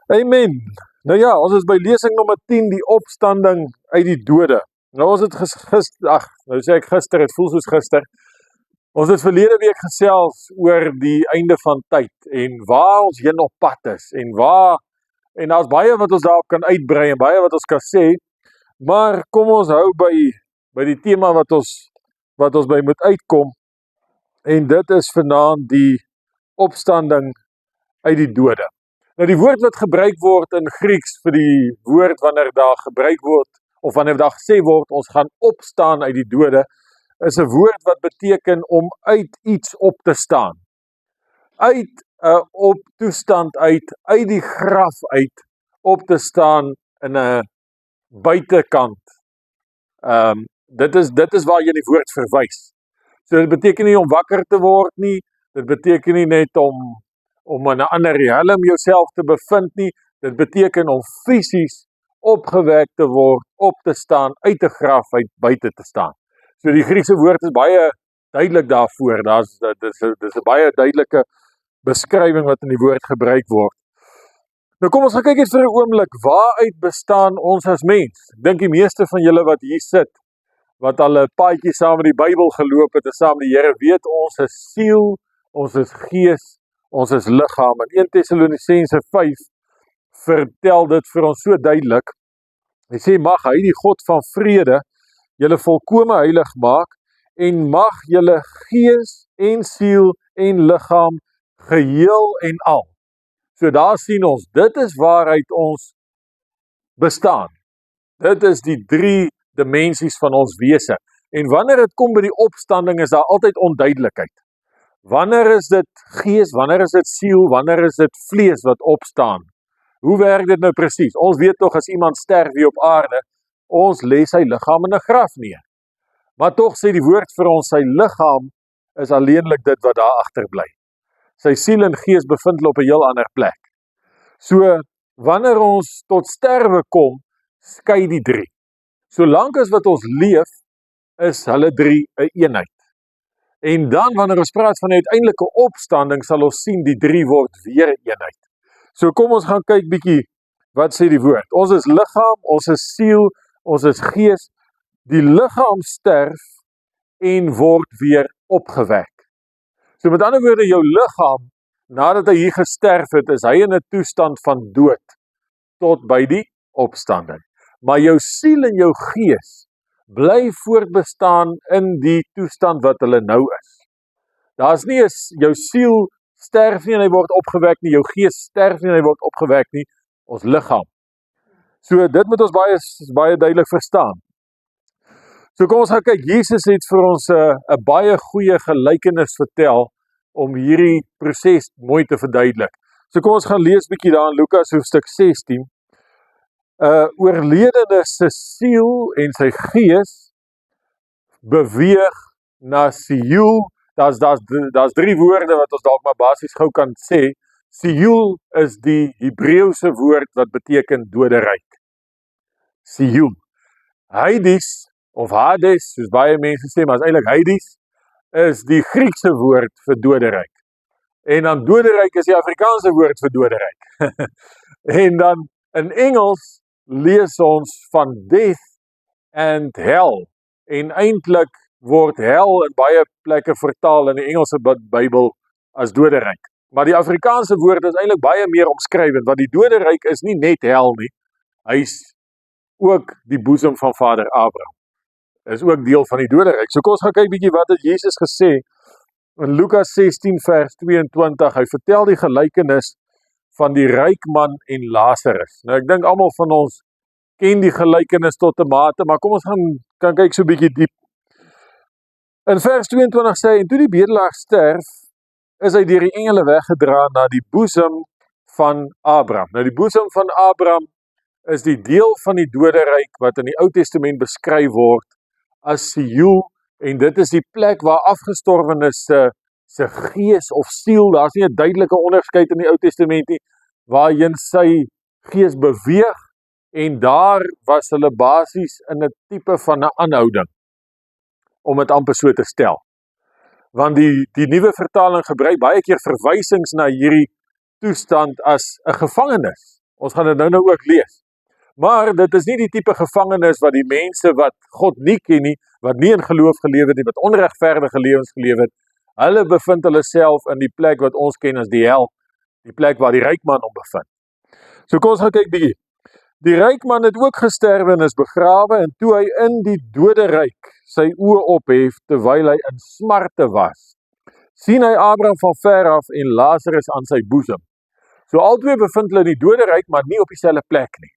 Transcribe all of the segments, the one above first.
Amen. Nou ja, ons is by lesing nommer 10, die opstanding uit die dode. Nou ons het gister, het voel soos gister. Ons het verlede week gesels oor die einde van tyd en waar ons heen op pad is en daar's baie wat ons daarop kan uitbrei en baie wat ons kan sê, maar kom ons hou by die tema wat ons by moet uitkom en dit is vanaand die opstanding uit die dode. Nou die woord wat gebruik word in Grieks vir die woord wanneer daar gebruik word, of wanneer daar gesê word, ons gaan opstaan uit die dode, is 'n woord wat beteken om uit iets op te staan. Uit 'n optoestand uit die graf uit, op te staan in 'n buitekant. Dit is waar jy die woord verwys. So dit beteken nie om wakker te word nie, dit beteken nie net om in 'n ander riem jouself te bevind nie, dit beteken om fisies opgewek te word, op te staan, uit 'n graf uit buite te staan. So die Griekse woord is baie duidelik daarvoor, dis 'n baie duidelike beskrywing wat in die woord gebruik word. Nou kom ons gaan kyk eens vir 'n oomblik, waaruit bestaan ons as mens? Ek dink die meeste van julle wat hier sit, wat al 'n paadjie saam met die Bybel geloop het en saam met die Here, weet ons is siel, ons is gees, ons is liggaam. In 1 Tessalonisense 5 vertel dit vir ons so duidelik. Hy sê, mag hy die God van vrede julle volkome heilig maak en mag julle gees en siel en liggaam geheel en al. So daar sien ons, dit is waaruit ons bestaan. Dit is die 3 dimensies van ons wese. En wanneer dit kom by die opstanding is daar altyd onduidelikheid. Wanneer is dit gees, wanneer is dit siel, wanneer is dit vlees wat opstaan? Hoe werk dit nou presies? Ons weet tog as iemand sterf hier op aarde, ons lê sy liggaam in 'n graf neer. Maar tog sê die woord vir ons, sy liggaam is alleenlik dit wat daar agterbly. Sy siel en gees bevind hulle op 'n heel ander plek. So, wanneer ons tot sterwe kom, skei die 3. Solank as wat ons leef, is hulle 3 'n eenheid. En dan, wanneer ons praat van die uiteindelike opstanding, sal ons sien die 3 word weer 'n eenheid. So kom ons gaan kyk bietjie, wat sê die woord? Ons is liggaam, ons is siel, ons is gees. Die liggaam sterf en word weer opgewek. So met ander woorde, jou liggaam, nadat hy hier gesterf het, is hy in 'n toestand van dood, tot by die opstanding. Maar jou siel en jou gees bly voortbestaan in die toestand wat hulle nou is. Daar's nie jou siel sterf nie en hy word opgewek nie, jou gees sterf nie en hy word opgewek nie, ons liggaam. So dit moet ons baie duidelik verstaan. So kom ons gaan kyk, Jesus het vir ons 'n baie goeie gelykenis vertel om hierdie proses mooi te verduidelik. So kom ons gaan lees bietjie daar in Lukas hoofstuk 16. Oorledene se siel en sy gees beweeg na Sieul. Daar's 3 woorde wat ons dalk maar basies gou kan sê. Sieul is die Hebreëse woord wat beteken doderyk. Sieul. Hades of Hades, soos baie mense sê, maar is eintlik Hades, is die Griekse woord vir doderyk. En dan doderyk is die Afrikaanse woord vir doderyk. En dan in Engels lees ons van death and hell. En eintlik word hel in baie plekke vertaal in die Engelse Bybel as doderyk. Maar die Afrikaanse woord is eintlik baie meer omskrywend, want die doderyk is nie net hel nie. Hy's ook die boesem van Vader Abraham. Is ook deel van die doderyk. So kom ons gaan kyk bietjie wat het Jesus gesê in Lukas 16 vers 22. Hy vertel die gelykenis van die ryk man en Lazarus. Nou ek dink almal van ons ken die gelykenis tot 'n mate, maar kom ons gaan kyk so 'n bietjie diep. In vers 22 sê hy, en toe die bedelaar sterf, is hy deur die engele weggedra na die boesem van Abraham. Nou die boesem van Abraham is die deel van die doderyk wat in die Ou Testament beskryf word as Sieul, en dit is die plek waar afgestorwenes se gees of siel, daar's nie 'n duidelike onderskeid in die Ou Testament nie, waarheen sy gees beweeg, en daar was hulle basies in 'n tipe van 'n aanhouding. om dit amper so te stel. Want die nuwe vertaling gebruik baie keer verwysings na hierdie toestand as 'n gevangenis. Ons gaan dit nou ook lees. Maar dit is nie die tipe gevangenis wat die mense wat God nie ken nie, wat nie in geloof geleef het nie, wat onregverdige lewens geleef het, hulle bevind hulle self in die plek wat ons ken as die hel, die plek waar die ryk man hom bevind. So kom ons gaan kyk bietjie. Die ryk man het ook gesterwe en is begrawe, en toe hy in die doderyk sy oë ophef terwyl hy in smarte was, sien hy Abraham van ver af en Lazarus aan sy boesem. So albei bevind hulle in die doderyk, maar nie op dieselfde plek nie.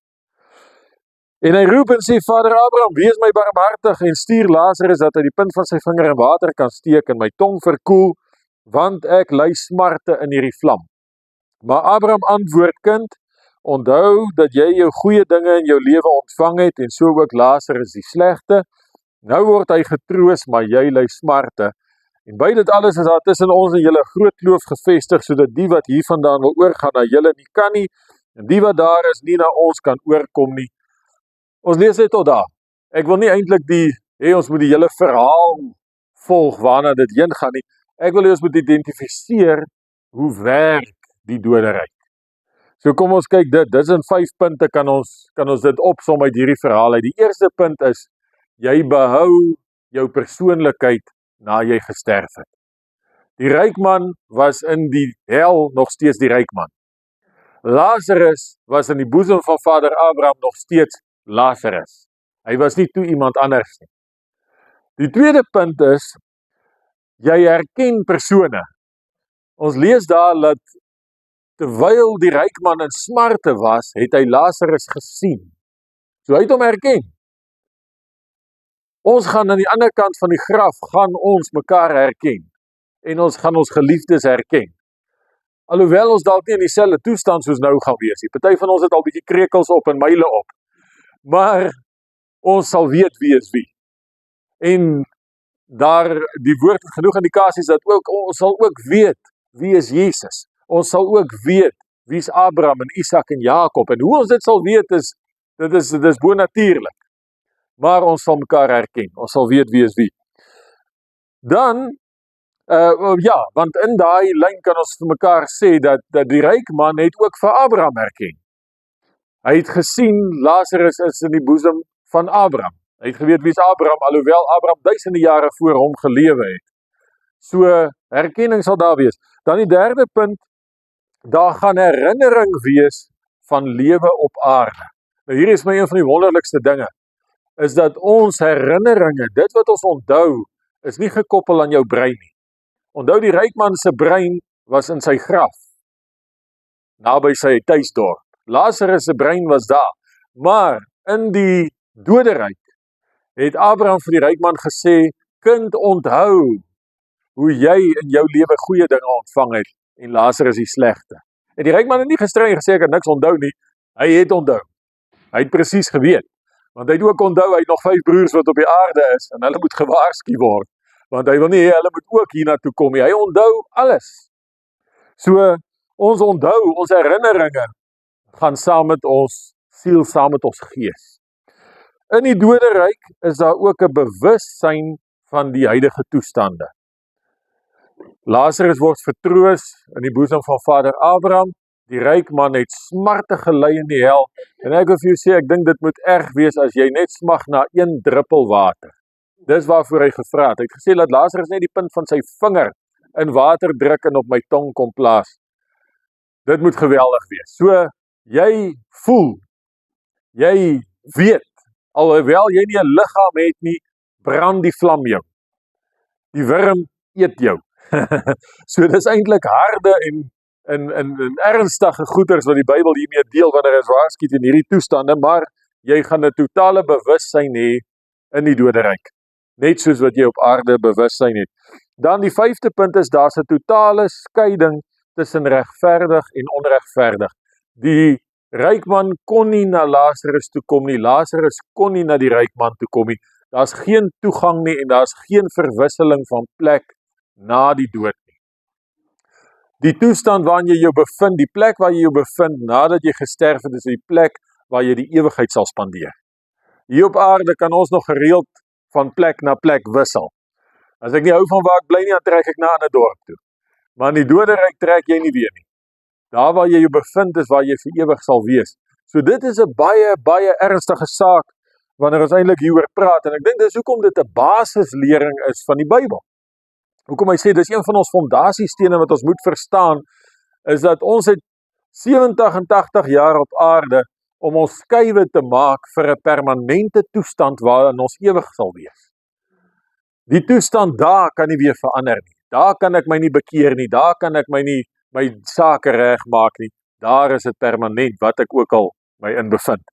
En hy roep en sê, Vader Abraham, wees my barmhartig en stuur Lazarus dat hy die punt van sy vinger in water kan steek en my tong verkoel, want ek ly smarte in hierdie vlam. Maar Abraham antwoord, kind, onthou dat jy jou goeie dinge in jou lewe ontvang het en so ook Lazarus die slegte. Nou word hy getroos, maar jy ly smarte. En by dit alles is daar tussen ons en julle groot kloof gevestig, sodat die wat hiervandaan wil oorgaan na julle nie kan nie, en die wat daar is nie na ons kan oorkom nie. Ons lees dit tot daar. Ek wil nie eintlik ons moet die hele verhaal volg waarna dit heen gaan nie. Ek wil ons moet identifiseer hoe werk die doderyk. So kom ons kyk dit is in 5 punte kan ons dit opsom uit hierdie verhaal uit. Die eerste punt is, jy behou jou persoonlikheid na jy gesterf het. Die ryk man was in die hel nog steeds die ryk man. Lazarus was in die boesem van Vader Abraham nog steeds Lazarus. Hy was nie toe iemand anders nie. Die tweede punt is, jy herken persone. Ons lees daar dat terwyl die ryk man in smarte was, het hy Lazarus gesien. So hy het hom herken. Ons gaan aan die ander kant van die graf, gaan ons mekaar herken. En ons gaan ons geliefdes herken. Alhoewel ons dalk nie in dieselfde toestand soos nou gaan wees. Party van ons het al bietjie krekels op en myle op. Maar ons sal weet wie is wie. En daar die woord het genoeg indikasies dat ons sal ook weet wie is Jesus. Ons sal ook weet wie is Abraham en Isak en Jakob. En hoe ons dit sal weet dit is bonatuurlik. Maar ons sal mekaar herken. Ons sal weet wie is wie. Dan want in daai lyn kan ons vir mekaar sê dat die ryk man het ook vir Abraham herken. Hy het gesien Lazarus is in die boesem van Abraham. Hy het geweet wie is Abraham, alhoewel Abraham duisende jare voor hom gelewe het. So herkenning sal daar wees. Dan die derde punt, daar gaan herinnering wees van lewe op aarde. Nou hier is my een van die wonderlikste dinge, is dat ons herinneringe, dit wat ons onthou, is nie gekoppel aan jou brein nie. Onthou die ryk man se brein was in sy graf, naby sy tuisdorp. Lazarus se brein was daar, maar in die doderyk het Abraham vir die ryk man gesê, kind, onthou hoe jy in jou lewe goeie dinge ontvang het en Lazarus die slegte. En die ryk man het nie gestreng gesê ek het niks onthou nie, hy het onthou. Hy het presies geweet, want hy het ook onthou, hy het nog 5 broers wat op die aarde is en hulle moet gewaarsku word, want hy wil nie hê hulle moet ook hiernatoe kom nie. Hy onthou alles. So ons onthou, ons herinneringe gaan saam met ons siel, saam met ons gees. In die doderyk is daar ook 'n bewussyn van die huidige toestande. Lazarus word vertroos in die boesem van Vader Abraham. Die ryk man het smarte gely in die hel. En ek wil vir jou sê, ek dink dit moet erg wees as jy net smag na 1 druppel water. Dis waarvoor hy gevra het. Hy het gesê dat Lazarus net die punt van sy vinger in water druk en op my tong kom plaas. Dit moet geweldig wees. So, jy voel, jy weet, alhoewel jy nie 'n liggaam het nie, brand die vlam jou. Die wurm eet jou. So dis eintlik harde en ernstige goeders wat die Bybel hiermee deel wanneer hy waarsku teen hierdie toestande, maar jy gaan 'n totale bewussyn hê in die doderyk. Net soos wat jy op aarde bewussyn het. Dan die 5de punt is, daar's 'n totale skeiding tussen regverdig en onregverdig. Die ryk man kon nie na Lazarus toe kom nie, Lazarus kon nie na die ryk man toe kom nie. Daar's geen toegang nie en daar's geen verwisseling van plek na die dood nie. Die toestand waarin jy jou bevind, die plek waar jy jou bevind nadat jy gesterf het, is die plek waar jy die ewigheid sal spandeer. Hier op aarde kan ons nog gereeld van plek na plek wissel. As ek nie hou van waar ek bly nie, dan trek ek na 'n ander dorp toe. Maar in die doderyk trek jy nie weer nie. Daar waar jy jou bevind is waar jy vir ewig sal wees. So dit is 'n baie, baie ernstige saak wanneer ons eintlik hieroor praat. En ek dink dis hoekom dit 'n basislering is van die Bybel. Hoekom hy sê, dis een van ons fondasiestene wat ons moet verstaan, is dat ons het 70 en 80 jaar op aarde om ons skuwe te maak vir 'n permanente toestand waarin ons ewig sal wees. Die toestand daar kan nie weer verander nie. Daar kan ek my nie bekeer nie, daar kan ek my nie my sake regmaak nie. Daar is dit permanent, wat ek ook al my in bevind.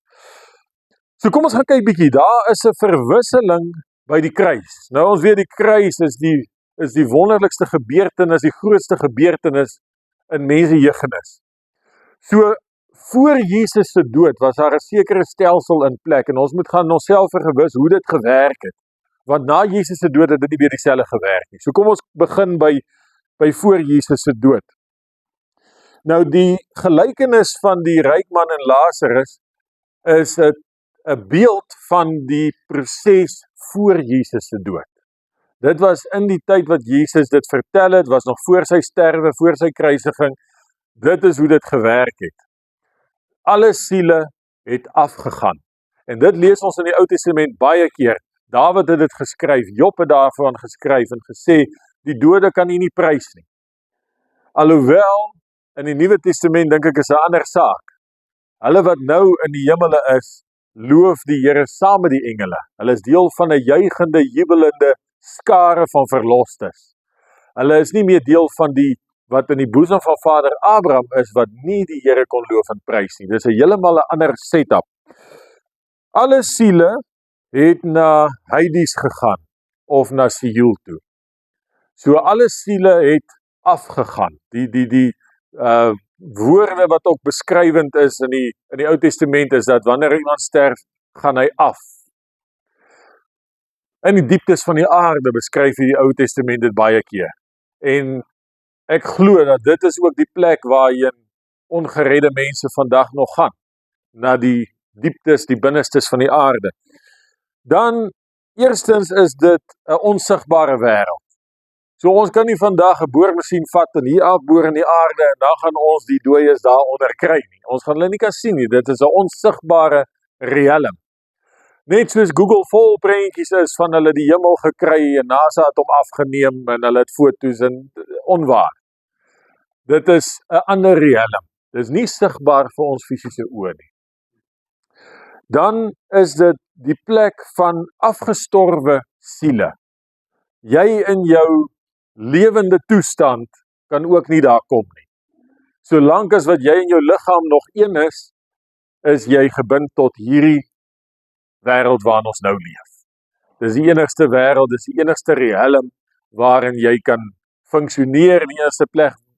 So kom ons gaan kyk bietjie, daar is 'n verwisseling by die kruis. Nou ons weet die kruis is die wonderlikste gebeurtenis, die grootste gebeurtenis in mensgejeugenis. So voor Jesus se dood was daar 'n sekere stelsel in plek en ons moet gaan onsself vergewis hoe dit gewerk het. Want na Jesus se dood het dit nie weer dieselfde gewerk nie. So kom ons begin by voor Jesus se dood. Nou die gelykenis van die ryk man en Lazarus is 'n beeld van die proses voor Jesus se dood. Dit was in die tyd wat Jesus dit vertel het, was nog voor sy sterwe, voor sy kruisiging. Dit is hoe dit gewerk het. Alle siele het afgegaan. En dit lees ons in die Ou Testament baie keer. Dawid het dit geskryf, Job het daarvan geskryf en gesê, die dode kan U nie prys nie. Alhoewel, in die Nuwe Testament dink ek is 'n ander saak. Hulle wat nou in die hemele is, loof die Here saam met die engele. Hulle is deel van 'n juigende, jubelende skare van verlosters. Hulle is nie meer deel van die wat in die boesem van Vader Abraham is, wat nie die Here kon loof en prys nie. Dis 'n heeltemal 'n ander setup. Alle siele het na Hades gegaan, of na Seol toe. So alle siele het afgegaan. Die woorde wat ook beskrywend is in die Ou Testament is dat wanneer iemand sterf, gaan hy af. In die dieptes van die aarde beskryf die Ou Testament dit baie keer. En ek glo dat dit is ook die plek waarheen ongeredde mense vandag nog gaan, na die dieptes, die binnestes van die aarde. Dan, eerstens is dit 'n onsigbare wêreld. So ons kan nie vandag 'n boormasjien vat en hier afboor in die aarde en dan gaan ons die dooies daaronder kry nie. Ons gaan hulle nie kan sien nie, dit is 'n onsigbare riem. Net soos Google vol prentjies is van hulle die hemel gekry en NASA het hom afgeneem en hulle het foto's en onwaar. Dit is 'n ander riem. Dit is nie sigbaar vir ons fisiese oë nie. Dan is dit die plek van afgestorwe siele. Jy in jou lewende toestand kan ook nie daar kom nie. Solank as wat jy in jou liggaam nog een is jy gebind tot hierdie wêreld waarin ons nou leef. Dis die enigste wêreld, dis die enigste riem waarin jy kan funksioneer, en die enigste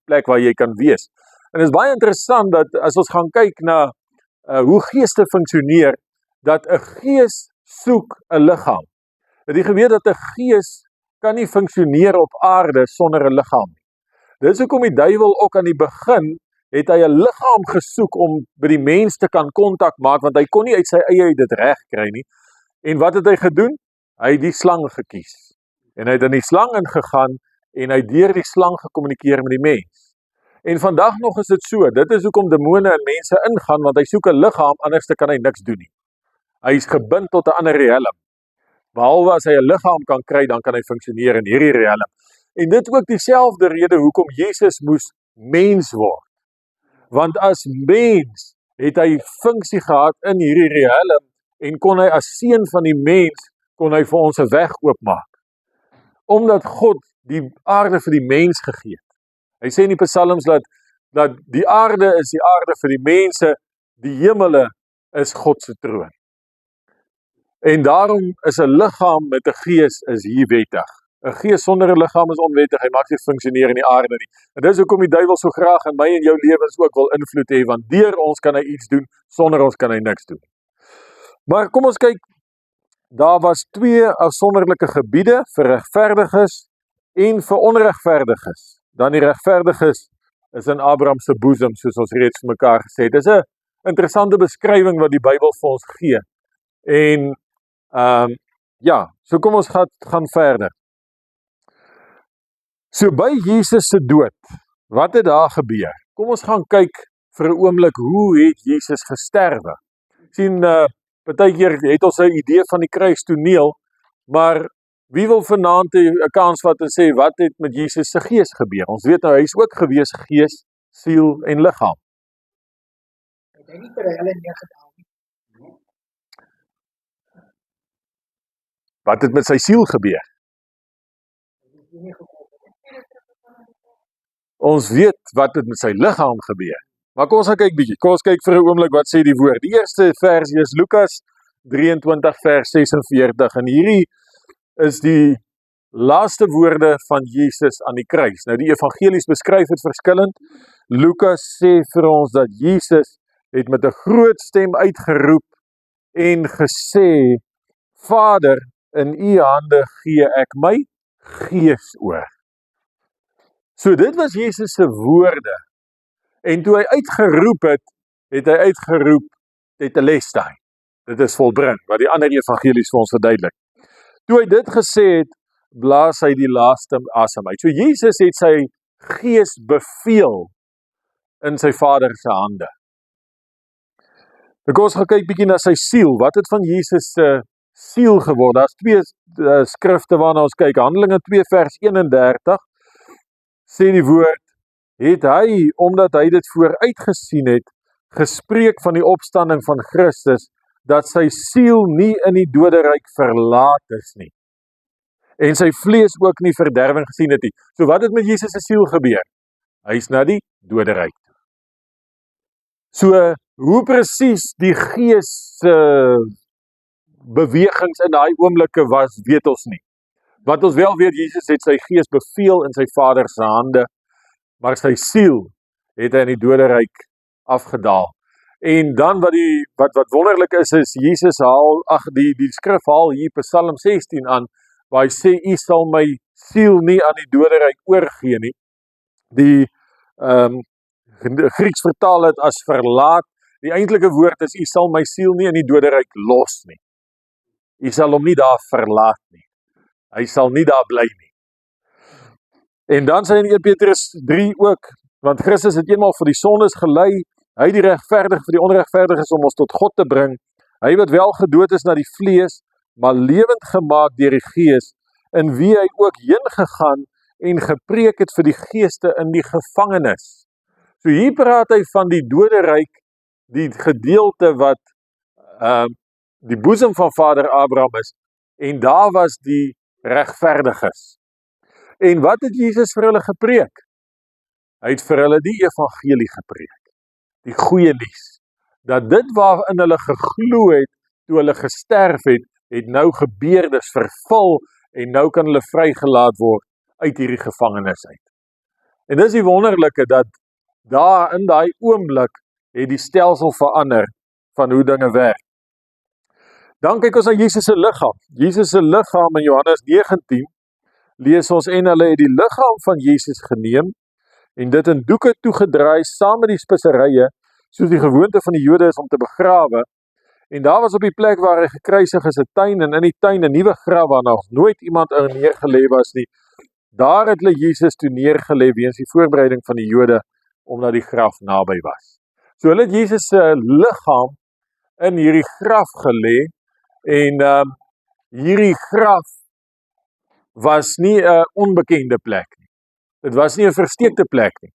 plek waar jy kan wees. En dit is baie interessant dat as ons gaan kyk na hoe geeste funksioneer, dat 'n gees soek 'n liggaam. Het jy geweet dat 'n gees kan nie funksioneer op aarde sonder 'n liggaam nie. Dis hoekom die duiwel ook aan die begin het hy 'n liggaam gesoek om by die mens te kan kontak maak, want hy kon nie uit sy eie dit reg kry nie. En wat het hy gedoen? Hy het die slang gekies. En hy het in die slang ingegaan en hy het deur die slang gekommunikeer met die mens. En vandag nog is dit so, dit is hoekom demone in mense ingaan, want hy soek 'n liggaam, anders kan hy niks doen nie. Hy is gebind tot 'n ander riem. Behalwe as hy 'n liggaam kan kry, dan kan hy funksioneer in hierdie riem. En dit ook dieselfde rede hoekom Jesus moes mens word. Want as mens het hy funksie gehad in hierdie riem en kon hy as seun van die mens, kon hy vir ons 'n weg oopmaak. Omdat God die aarde vir die mens gegee het. Hy sê in die psalms dat die aarde is die aarde vir die mense, die hemele is God se troon. En daarom is 'n liggaam met 'n gees is hier wettig. 'n Gees sonder 'n liggaam is onwettig, hy maak nie funksioneer in die aarde nie. En dis hoekom die duiwel so graag in my en jou lewens ook wil invloed hê, want deur ons kan hy iets doen, sonder ons kan hy niks doen. Maar kom ons kyk, daar was 2 afsonderlike gebiede vir regverdiges en vir onregverdiges. Dan die regverdiges is in Abraham se boesem, soos ons reeds vir mekaar gesê het. Dis 'n interessante beskrywing wat die Bybel vir ons gee. En ja, so kom ons gaan verder. So by Jesus se dood, wat het daar gebeur? Kom ons gaan kyk vir 'n oomblik, hoe het Jesus gesterwe? Sien, partykeer het ons 'n idee van die kruistoneel, maar wie wil vanaand 'n kans vat en sê, wat het met Jesus se gees gebeur? Ons weet nou, hy is ook gewees gees, siel en liggaam. Het hy nie vir hulle neergedaal nie? Wat het met sy siel gebeur? Ons weet wat het met sy liggaam gebeur. Maar kom ons gaan kyk bietjie. Kom ons kyk vir 'n oomblik wat sê die woord. Die eerste versie is Lukas 23 vers 46 en hierdie is die laaste woorde van Jesus aan die kruis. Nou die evangelies beskryf dit verskillend. Lukas sê vir ons dat Jesus het met 'n groot stem uitgeroep en gesê, Vader, in u hande gee ek my gees oor. So dit was Jesus se woorde. En toe hy uitgeroep het, het hy uitgeroep, tetelestai. Dit is volbring, wat die ander evangelies vir ons verduidelik. Toe hy dit gesê het, blaas hy die laaste asem uit. So Jesus het sy gees beveel in sy Vader se hande. Dan kom ons gaan kyk bietjie na sy siel. Wat het van Jesus se siel geword? Daar's twee skrifte waarna ons kyk. Handelinge 2 vers 31 sê die woord, het hy, omdat hy dit vooruitgesien het, gespreek van die opstanding van Christus, dat sy siel nie in die doderyk verlaat is nie. En sy vlees ook nie verderwing gesien het nie. So wat het met Jesus se siel gebeur? Hy is na die doderyk toe. So, hoe presies die gees bewegings in daai oomblikke was, weet ons nie. Wat ons wel weet, Jesus het sy gees beveel in sy Vader se hande, maar sy siel het hy in die doderyk afgedaal. En dan wat wonderlik is Jesus haal, die skrif haal hier Psalm 16 aan, waar hy sê, u sal my siel nie aan die doderyk oorgee nie. Die Grieks vertaal het as verlaat. Die eintlike woord is, u sal my siel nie in die doderyk los nie. U sal hom nie daar verlaat nie. Hy sal nie daar bly nie. En dan sê in 1 Petrus 3 ook, want Christus het eenmaal vir die sondes gelei, hy die regverdig vir die onregverdiges om ons tot God te bring, hy wat wel gedood is na die vlees, maar lewend gemaak deur die gees, in wie hy ook heen gegaan en gepreek het vir die geeste in die gevangenis. So hier praat hy van die doderyk, die gedeelte wat die boesem van Vader Abraham is, en daar was die regverdiges. En wat het Jesus vir hulle gepreek? Hy het vir hulle die evangelie gepreek, die goeie nuus, dat dit waarin hulle geglo het, toe hulle gesterf het, het nou gebeur, dis vervul, en nou kan hulle vrygelaat word uit hierdie gevangenis uit. En dis die wonderlike, dat daar in daai oomblik het die stelsel verander van hoe dinge werk. Dan kyk ons na Jesus se liggaam. Jesus se liggaam in Johannes 19 lees ons, en hulle het die liggaam van Jesus geneem en dit in doeke toegedraai saam met die speserye, soos die gewoonte van die Jode is om te begrawe. En daar was op die plek waar hy gekruisig is 'n tuin, en in die tuin 'n nuwe graf waar nog nooit iemand in neergelê was nie. Daar het hulle Jesus toe neergelê weens die voorbereiding van die Jode, omdat die graf naby was. So hulle het Jesus se liggaam in hierdie graf gelê, en hierdie graf was nie 'n onbekende plek nie. Dit was nie 'n versteekte plek nie.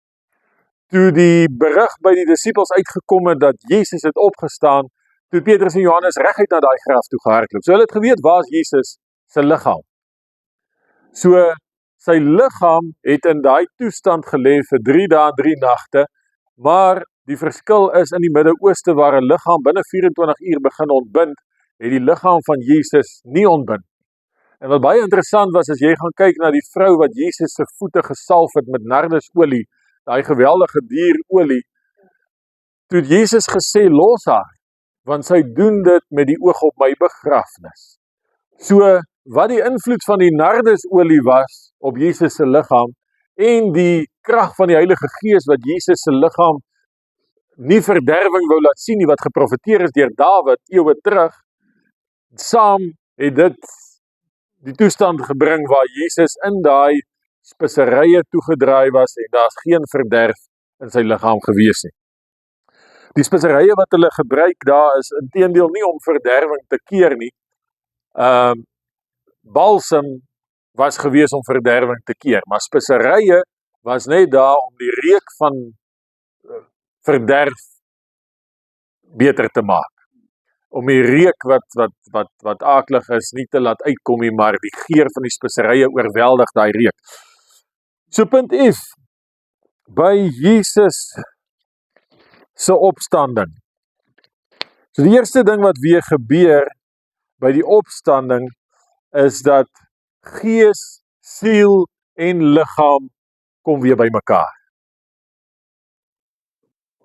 Toe die berig by die disippels uitgekom het dat Jesus het opgestaan, toe Petrus en Johannes reguit na daai graf toe gehardloop. So hulle het geweet, waar is Jesus se liggaam? So sy liggaam het in daai toestand gelê vir 3 dae en 3 nagte, maar die verskil is, in die Midde-Ooste waar 'n liggaam binne 24 uur begin ontbind, het die liggaam van Jesus nie ontbind. En wat baie interessant was, as jy gaan kyk na die vrou wat Jesus se voete gesalf het met nardesolie, daai geweldige dierolie, toe het Jesus gesê, los haar, want sy doen dit met die oog op my begrafnis. So, wat die invloed van die nardesolie was op Jesus se liggaam, en die krag van die Heilige Gees wat Jesus se liggaam nie verderwing wou laat sien nie, wat geprofeteer is deur Dawid eeue terug, saam het dit die toestand gebring waar Jesus in daai speserye toegedraai was en daar's geen verderf in sy liggaam gewees nie. Die speserye wat hulle gebruik daar is inteendeel nie om verderwing te keer nie. Balsam was gewees om verderwing te keer, maar speserye was net daar om die reuk van verderf beter te maak. Om die reuk wat akelig is nie te laat uitkom nie, maar die geur van die speserye oorweldig daai reuk. So punt F, by Jesus se opstanding. So die eerste ding wat weer gebeur by die opstanding is dat gees, siel en liggaam kom weer by mekaar.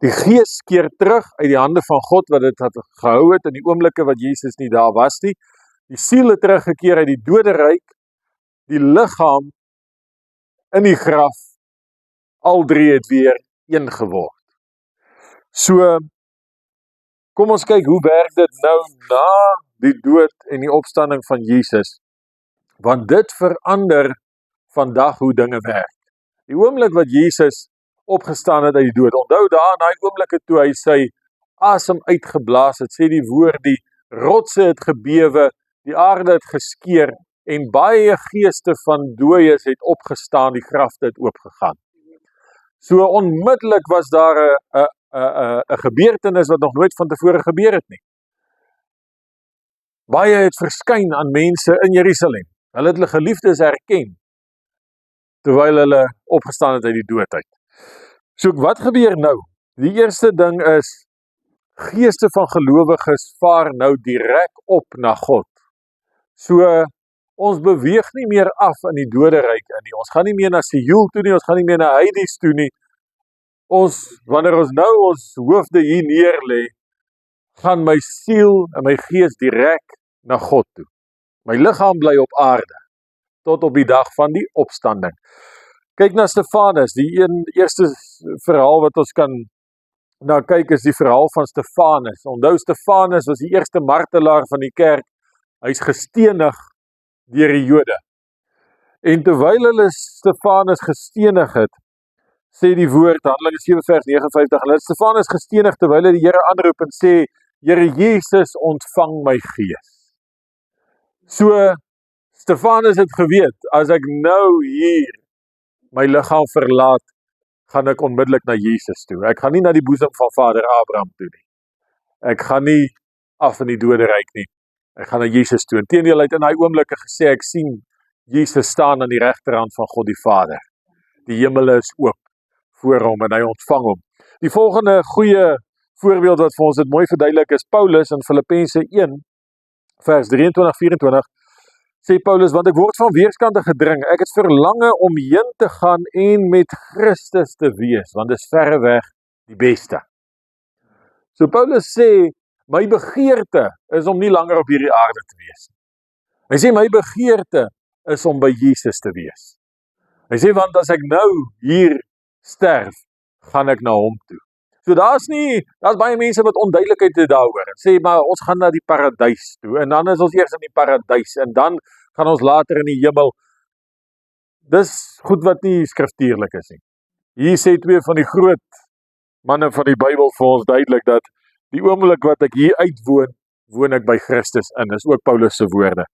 Die gees keer terug uit die hande van God wat dit het gehou het in die oomblikke wat Jesus nie daar was nie. Die siel het teruggekeer uit die doderyk, die liggaam in die graf, al drie het weer een geword. So, kom ons kyk hoe werk dit nou na die dood en die opstanding van Jesus, want dit verander vandag hoe dinge werk. Die oomblik wat Jesus opgestaan het uit die dood, onthou daar in die oomblikke toe hy sy asem uitgeblaas het, sê die woord, die rotse het gebewe, die aarde het geskeur, en baie geeste van dooies het opgestaan, die grafte het oopgegaan. So onmiddellik was daar 'n gebeurtenis wat nog nooit van tevore gebeur het nie. Baie het verskyn aan mense in Jerusalem. Hulle het hulle geliefdes herken, terwyl hulle opgestaan het uit die dood uit. So wat gebeur nou? Die eerste ding is, geeste van gelowiges vaar nou direk op na God. So, ons beweeg nie meer af in die doderyk in nie. Ons gaan nie meer na Seol toe nie, ons gaan nie meer na Hades toe nie. Wanneer ons nou ons hoofde hier neer lê, gaan my siel en my gees direk na God toe. My liggaam bly op aarde, tot op die dag van die opstanding. Kyk na Stefanus, die eerste verhaal wat ons kan na kyk is die verhaal van Stefanus. Onthou, Stefanus was die eerste martelaar van die kerk. Hy's gestenig deur die Jode. En terwyl hulle Stefanus gestenig het, sê die woord, Handelinge 7 vers 59, hulle het Stefanus gestenig terwyl hy die Here aanroep en sê, Here Jesus, ontvang my gees. So, Stefanus het geweet, as ek nou hier my liggaam verlaat, gaan ek onmiddellik na Jesus toe. Ek gaan nie na die boesem van Vader Abraham toe nie. Ek gaan nie af in die doderyk nie. Ek gaan na Jesus toe. Inteendeel, hy het in daai oomblikke gesê, ek sien Jesus staan aan die regterhand van God die Vader. Die hemele is oop voor hom en hy ontvang hom. Die volgende goeie voorbeeld wat vir ons dit mooi verduidelik is Paulus in Filippense 1 vers 23-24 sê Paulus, want ek word van weerskante gedring, ek het verlange om heen te gaan en met Christus te wees, want dit is verreweg die beste. So Paulus sê, my begeerte is om nie langer op hierdie aarde te wees. Hy sê, my begeerte is om by Jesus te wees. Hy sê, want as ek nou hier sterf, gaan ek na hom toe. So daar's baie mense wat onduidelikheid het daaroor. Sê, maar ons gaan na die paradys toe, en dan is ons eers in die paradys, en dan gaan ons later in die hemel. Dis goed wat nie skriftuurlik is nie. Hier sê twee van die groot manne van die Bybel vir ons duidelik, dat die oomblik wat ek hier uitwoon, woon ek by Christus in. Dis ook Paulus se woorde.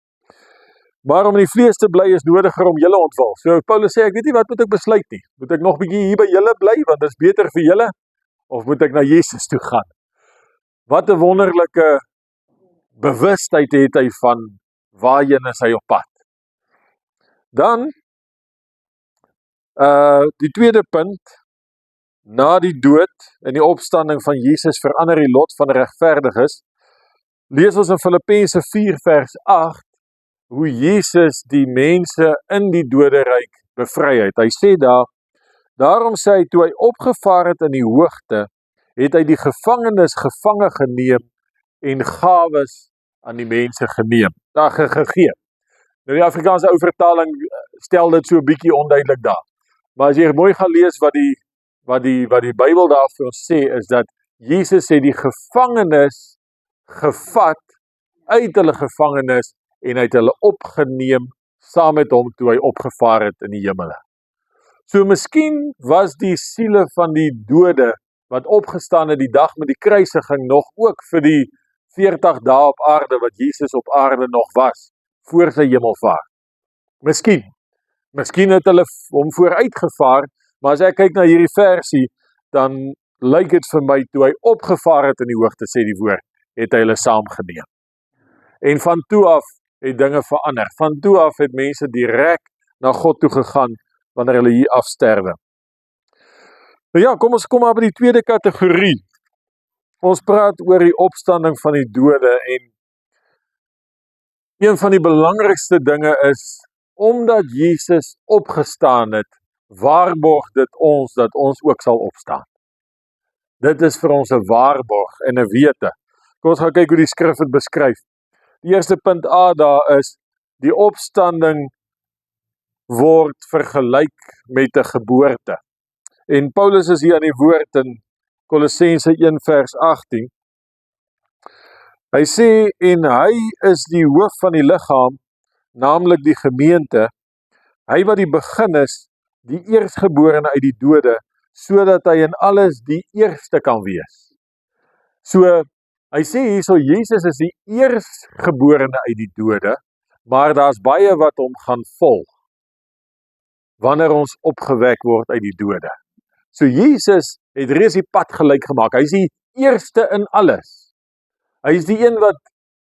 Maar om in die vlees te bly is nodiger om julle ontwil. So Paulus sê, ek weet nie wat moet ek besluit nie. Moet ek nog bietjie hier by julle bly, want dit is beter vir julle, of moet ek na Jesus toe gaan? Wat 'n wonderlike bewustheid het hy van waarheen is hy op pad. Dan, die tweede punt, na die dood en die opstanding van Jesus verander die lot van regverdiges. Lees ons in Filippense 4 vers 8, hoe Jesus die mense in die doderyk bevry het. Hy sê daar, daarom sê hy, toe hy opgevaar het in die hoogte, het hy die gevangenes gevange geneem en gawes aan die mense gegee. Nou die Afrikaanse ou vertaling stel dit so 'n bietjie onduidelik daar. Maar as jy mooi gaan lees wat die Bybel daar vir ons sê, is dat Jesus het die gevangenes gevat uit hulle gevangenis en hy het hulle opgeneem saam met hom toe hy opgevaar het in die hemele. So miskien was die siele van die dode wat opgestaan het die dag met die kruisiging nog ook vir die 40 dae op aarde wat Jesus op aarde nog was, voor sy hemelvaart. Miskien het hulle hom vooruitgevaar, maar as ek kyk na hierdie versie, dan lyk dit vir my, toe hy opgevaar het in die hoogte, sê die woord, het hy hulle saamgeneem. En van toe af het dinge verander. Van toe af het mense direk na God toe gegaan, wanneer hulle hier afsterwe. Nou ja, kom ons kom maar by die tweede kategorie. Ons praat oor die opstanding van die dode, en een van die belangrikste dinge is, omdat Jesus opgestaan het, waarborg dit ons, dat ons ook sal opstaan. Dit is vir ons 'n waarborg en 'n wete. Kom ons gaan kyk hoe die skrif het beskryf. Die eerste punt A daar is, die opstanding word vergelyk met 'n geboorte. En Paulus is hier aan die woord in Kolossense 1 vers 18. Hy sê, en hy is die hoof van die liggaam, naamlik die gemeente, hy wat die begin is, die eerstgeborene uit die dode, sodat hy in alles die eerste kan wees. So, hy sê hierso, Jesus is die eerstgeborene uit die dode, maar daar's baie wat hom gaan volg, wanneer ons opgewek word uit die dode. So Jesus het reeds die pad gelyk gemaak, hy is die eerste in alles. Hy is die een wat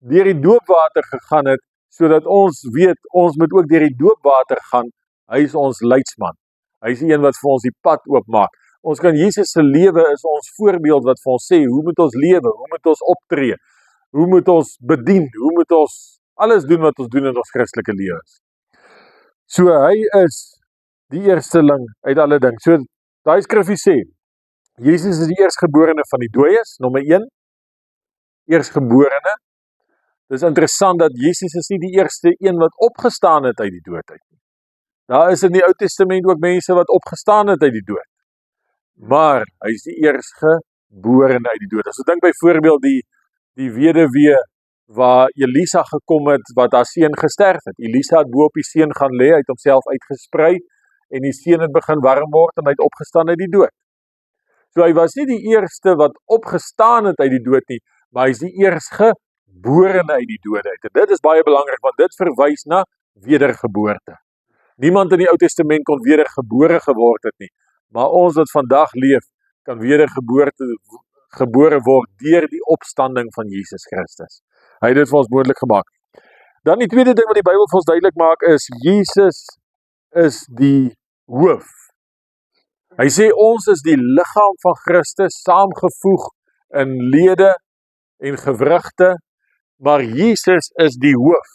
deur die doopwater gegaan het, sodat ons weet, ons moet ook deur die doopwater gaan, hy is ons leidsman. Hy is die een wat vir ons die pad oopmaak. Ons kan Jesus se lewe is ons voorbeeld wat vir ons sê, hoe moet ons lewe, hoe moet ons optree, hoe moet ons bedien, hoe moet ons alles doen wat ons doen in ons Christelike lewens. So hy is die eersteling uit alle ding. So daai skrifgie sê, Jesus is die eerstgeborene van die dooies, nommer 1, eerstgeborene. Dis interessant dat Jesus is nie die eerste een wat opgestaan het uit die dood uit nie. Daar is in die Ou Testament ook mense wat opgestaan het uit die dood. Maar hy is die eerstgeborene uit die dood. As ek dink byvoorbeeld die weduwee waar Elisa gekom het, wat haar seun gesterf het. Elisa het bo op die seun gaan lê, hy het homself uitgesprei, en die seun het begin warm word, en hy het opgestaan uit die dood. So hy was nie die eerste wat opgestaan het uit die dood nie, maar hy is die eerstgeborene uit die dood uit. En dit is baie belangrik, want dit verwys na wedergeboorte. Niemand in die Ou Testament kon wedergebore geword het nie, maar ons wat vandag leef, kan wedergebore word deur die opstanding van Jesus Christus. Hy het dit vir ons moontlik gemaak. Dan die tweede ding wat die Bybel vir ons duidelik maak is, Jesus is die hoof. Hy sê ons is die liggaam van Christus, saamgevoeg in lede en gewrigte, maar Jesus is die hoof.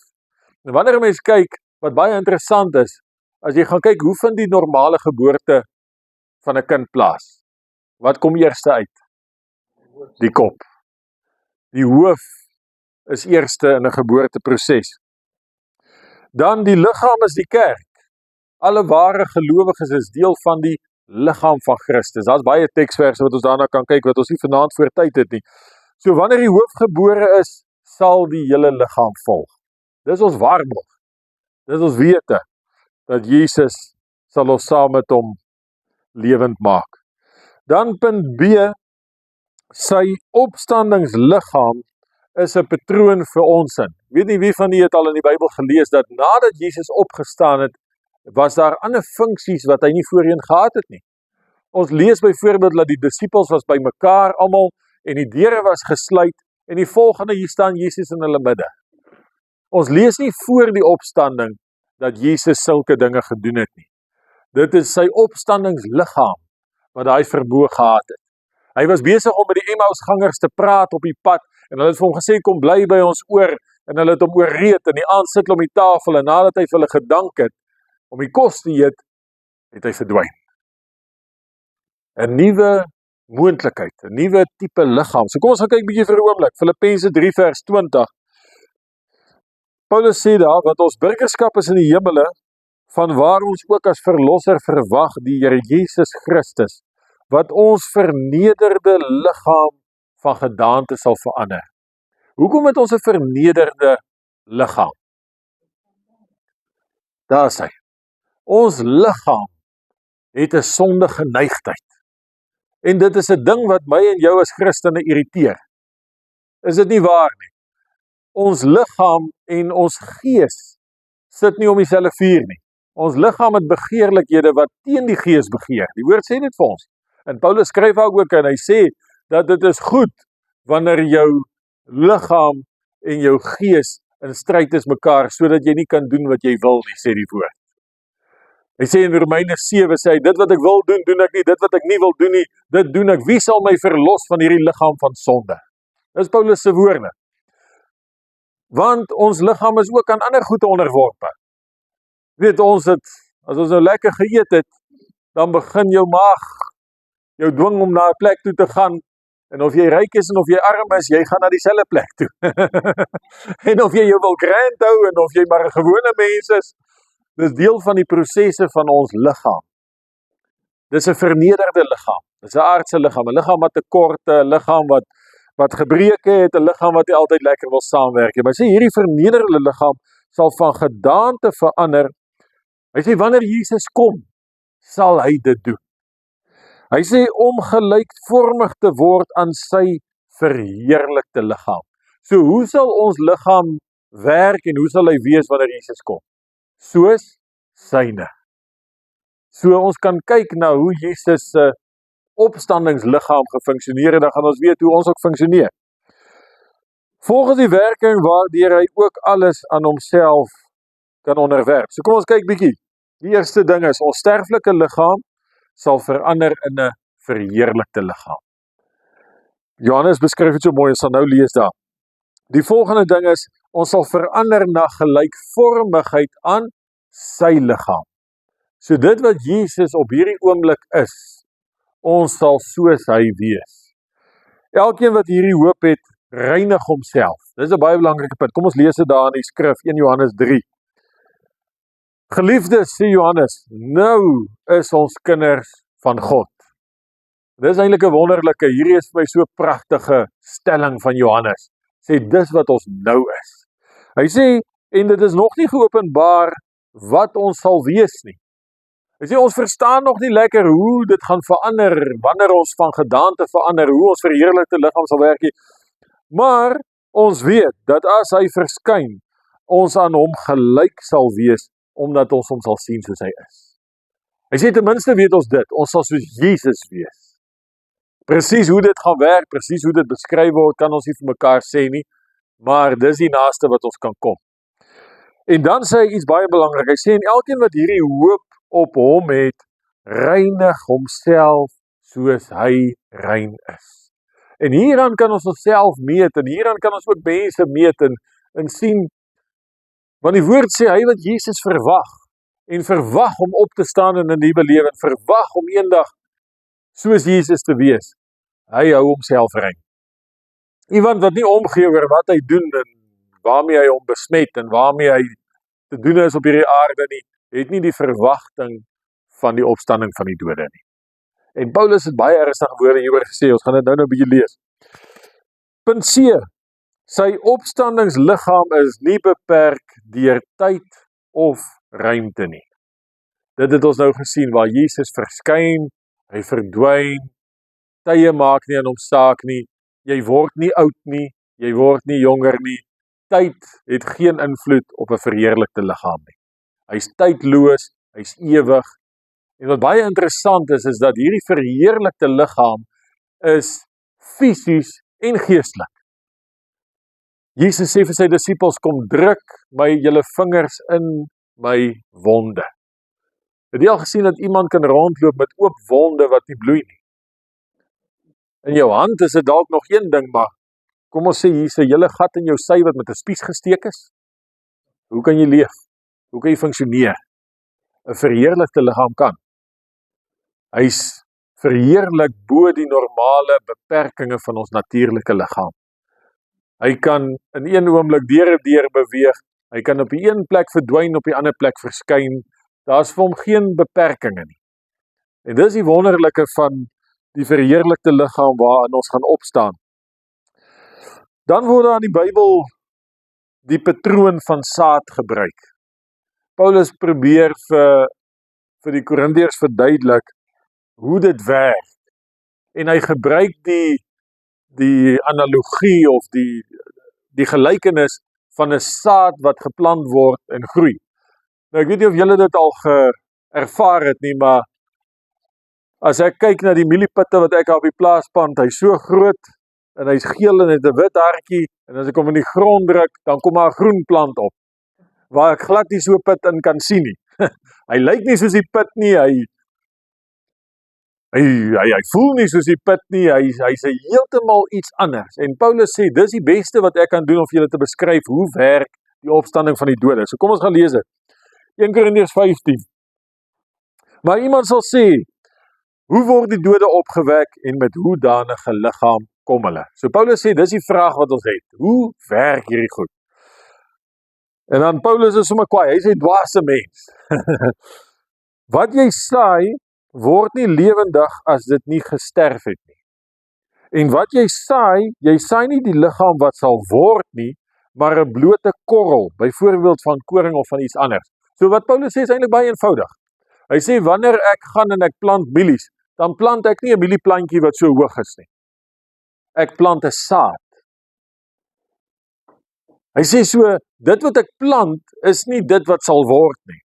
En wanneer 'n mens kyk, wat baie interessant is, as jy gaan kyk, hoe vind die normale geboorte van 'n kind plaas? Wat kom eerste uit? Die kop. Die hoof is eerste in 'n geboorteproses. Dan die liggaam is die kerk. Alle ware gelowiges is deel van die liggaam van Christus. Daar's baie teksverse wat ons daarna kan kyk, wat ons nie vanaand voor tyd het nie. So wanneer die hoof gebore is, sal die hele liggaam volg. Dis ons waarborg. Dis ons wete, dat Jesus sal ons saam met hom lewend maak. Dan punt B, sy opstandingsliggaam is 'n patroon vir ons in. Weet nie wie van julle het al in die Bybel gelees, dat nadat Jesus opgestaan het, was daar ander funksies wat hy nie voorheen gehad het nie. Ons lees byvoorbeeld dat die disippels was by mekaar almal, en die deure was gesluit, en die volgende, hier staan Jesus in hulle midde. Ons lees nie voor die opstanding, dat Jesus sulke dinge gedoen het nie. Dit is sy opstandingsliggaam, wat hy verbo gehad het. Hy was besig om met die Emmausgangers te praat op die pad, en hulle het vir hom gesê, kom bly by ons oor, en hulle het hom oorreed, en die aand sit hulle om die tafel, en nadat hy vir hulle gedank het, om die kos te eet, het hy verdwyn. 'n nuwe moontlikheid, 'n nuwe tipe liggaam. So kom ons gaan kyk bietjie vir 'n oomblik, Filippense 3 vers 20. Paulus sê daar, want ons burgerskap is in die hemele, vanwaar ons ook as verlosser verwag die Here Jesus Christus, wat ons vernederde liggaam van gedaante sal verander. Hoekom het ons 'n vernederde liggaam? Daar is hy. Ons liggaam het 'n sondige neigtheid. En dit is 'n ding wat my en jou as Christene irriteer. Is dit nie waar nie? Ons liggaam en ons gees sit nie om dieselfde vuur nie. Ons liggaam het begeerlikhede wat teen die gees begeer. Die woord sê dit vir ons. En Paulus skryf ook en hy sê dat dit is goed wanneer jou liggaam en jou gees in stryd is mekaar, sodat jy nie kan doen wat jy wil nie, sê die woord. Hy sê in Romeine 7, sê hy, dit wat ek wil doen, doen ek nie, dit wat ek nie wil doen nie, dit doen ek. Wie sal my verlos van hierdie liggaam van sonde? Dis Paulus se woorde. Want ons liggaam is ook aan ander goede onderworpe. Weet ons het, as ons nou lekker geëet het, dan begin jou maag jou dwing om na 'n plek toe te gaan, en of jy ryk is en of jy arm is, jy gaan na dieselfde plek toe. En of jy jou wil grand hou, en of jy maar 'n gewone mens is, dis deel van die prosesse van ons liggaam. Dis 'n vernederde liggaam, dis 'n aardse liggaam, 'n liggaam wat tekorte, 'n liggaam wat gebreke het, 'n liggaam wat nie altyd lekker wil saamwerk nie. Maar hy sê hierdie vernederde liggaam sal van gedaante verander. Hy sê wanneer Jesus kom, sal hy dit doen. Hy sê om gelykvormig te word aan sy verheerlikte liggaam. So hoe sal ons liggaam werk en hoe sal hy wees wanneer Jesus kom? Soos syne. So ons kan kyk na hoe Jesus se opstandingsliggaam gefunksioneer en dan gaan ons weet hoe ons ook funksioneer. Volgens die werking waardeur hy ook alles aan homself kan onderwerp. So kom ons kyk bietjie. Die eerste ding is, ons sterflike liggaam sal verander in 'n verheerlikte liggaam. Johannes beskryf dit so mooi, ons sal nou lees daar. Die volgende ding is, ons sal verander na gelykvormigheid aan sy liggaam. So dit wat Jesus op hierdie oomblik is, ons sal soos hy wees. Elkeen wat hierdie hoop het, reinig homself. Dis 'n baie belangrike punt. Kom ons lees dit daar in die skrif, 1 Johannes 3. Geliefdes, sê Johannes, nou is ons kinders van God. Dis eintlik 'n wonderlike, hierdie is vir my so pragtige stelling van Johannes. Sê dis wat ons nou is. Hy sê, en dit is nog nie geopenbaar wat ons sal wees nie. Hy sê ons verstaan nog nie lekker hoe dit gaan verander, wanneer ons van gedaante verander, hoe ons verheerlikte liggaam sal werk nie. Maar ons weet dat as hy verskyn, ons aan hom gelyk sal wees, omdat ons hom sal sien soos hy is. Hy sê ten minste weet ons dit, ons sal soos Jesus wees. Presies hoe dit gaan werk, presies hoe dit beskryf word, kan ons nie vir mekaar sê nie, maar dis die naaste wat ons kan kom. En dan sê hy iets baie belangrik, hy sê en elkeen wat hierdie hoop op hom het, reinig homself soos hy rein is. En hieraan kan ons onsself meet, en hieraan kan ons ook mense meet, en sien, want die woord sê, hy wat Jesus verwag, en verwag om op te staan in 'n nuwe lewe, en verwag om eendag soos Jesus te wees, hy hou homself rein. Iemand wat nie omgee oor wat hy doen, en waarmee hy hom besmet, en waarmee hy te doen is op hierdie aarde nie, het nie die verwagting van die opstanding van die dode nie. En Paulus het baie ernstige woorde hieroor gesê, ons gaan dit nou 'n bietjie lees. Punt C, sy opstandingsliggaam is nie beperk deur tyd of ruimte nie. Dit het ons nou gesien, waar Jesus verskyn, hy verdwyn, tye maak nie aan hom saak nie, jy word nie oud nie, jy word nie jonger nie, tyd het geen invloed op 'n verheerlikte liggaam nie. Hy's tydloos, hy's ewig, en wat baie interessant is dat hierdie verheerlikte liggaam is fisies en geestelik. Jesus sê vir sy disippels, kom druk my julle vingers in my wonde. Het jy al gesien dat iemand kan rondloop met oop wonde wat nie bloei nie? In jou hand is dit dalk nog een ding, maar kom ons sê hier's 'n hele gat in jou sy wat met 'n spies gesteek is. Hoe kan jy leef? Hoe kan jy funksioneer? 'n verheerlikte liggaam kan. Hy's verheerlik bo die normale beperkings van ons natuurlike liggaam. Hy kan in een oomblik deur beweeg, hy kan op die een plek verdwyn, op die ander plek verskyn, daar's vir hom geen beperkings nie. En dis die wonderlike van die verheerlikte liggaam waarin ons gaan opstaan. Dan word daar in die Bybel die patroon van saad gebruik. Paulus probeer vir vir die Korintiërs verduidelik hoe dit werk. En hy gebruik die analogie of die gelykenis van 'n saad wat geplant word en groei. Nou ek weet nie of julle dit al ervaar het nie, maar as ek kyk na die mieliepitte wat ek op die plaas plant, hy's so groot en hy's geel en het 'n wit hartjie en as ek hom in die grond druk, dan kom daar 'n groen plant op waar ek glad nie so pit in kan sien nie. Hy lyk nie soos die pit nie, hy voel nie soos die pit nie, hy's heeltemal iets anders. En Paulus sê, dis die beste wat ek kan doen om vir julle te beskryf hoe werk die opstanding van die dode. So kom ons gaan lees dit. 1 Korintiërs 15. Maar iemand sal sê, hoe word die dode opgewek en met hoedanige liggaam kom hulle? So Paulus sê, dis die vraag wat ons het. Hoe werk hierdie goed? En dan Paulus is sommer kwaai, hy sê dwaase mens. Wat jy saai, word nie lewendig as dit nie gesterf het nie. En wat jy saai nie die liggaam wat sal word nie, maar 'n blote korrel, byvoorbeeld van koring of van iets anders. So wat Paulus sê is eintlik baie eenvoudig. Hy sê wanneer ek gaan en ek plant mielies, dan plant ek nie 'n mielieplantjie wat so hoog is nie. Ek plant 'n saad. Hy sê so, dit wat ek plant is nie dit wat sal word nie.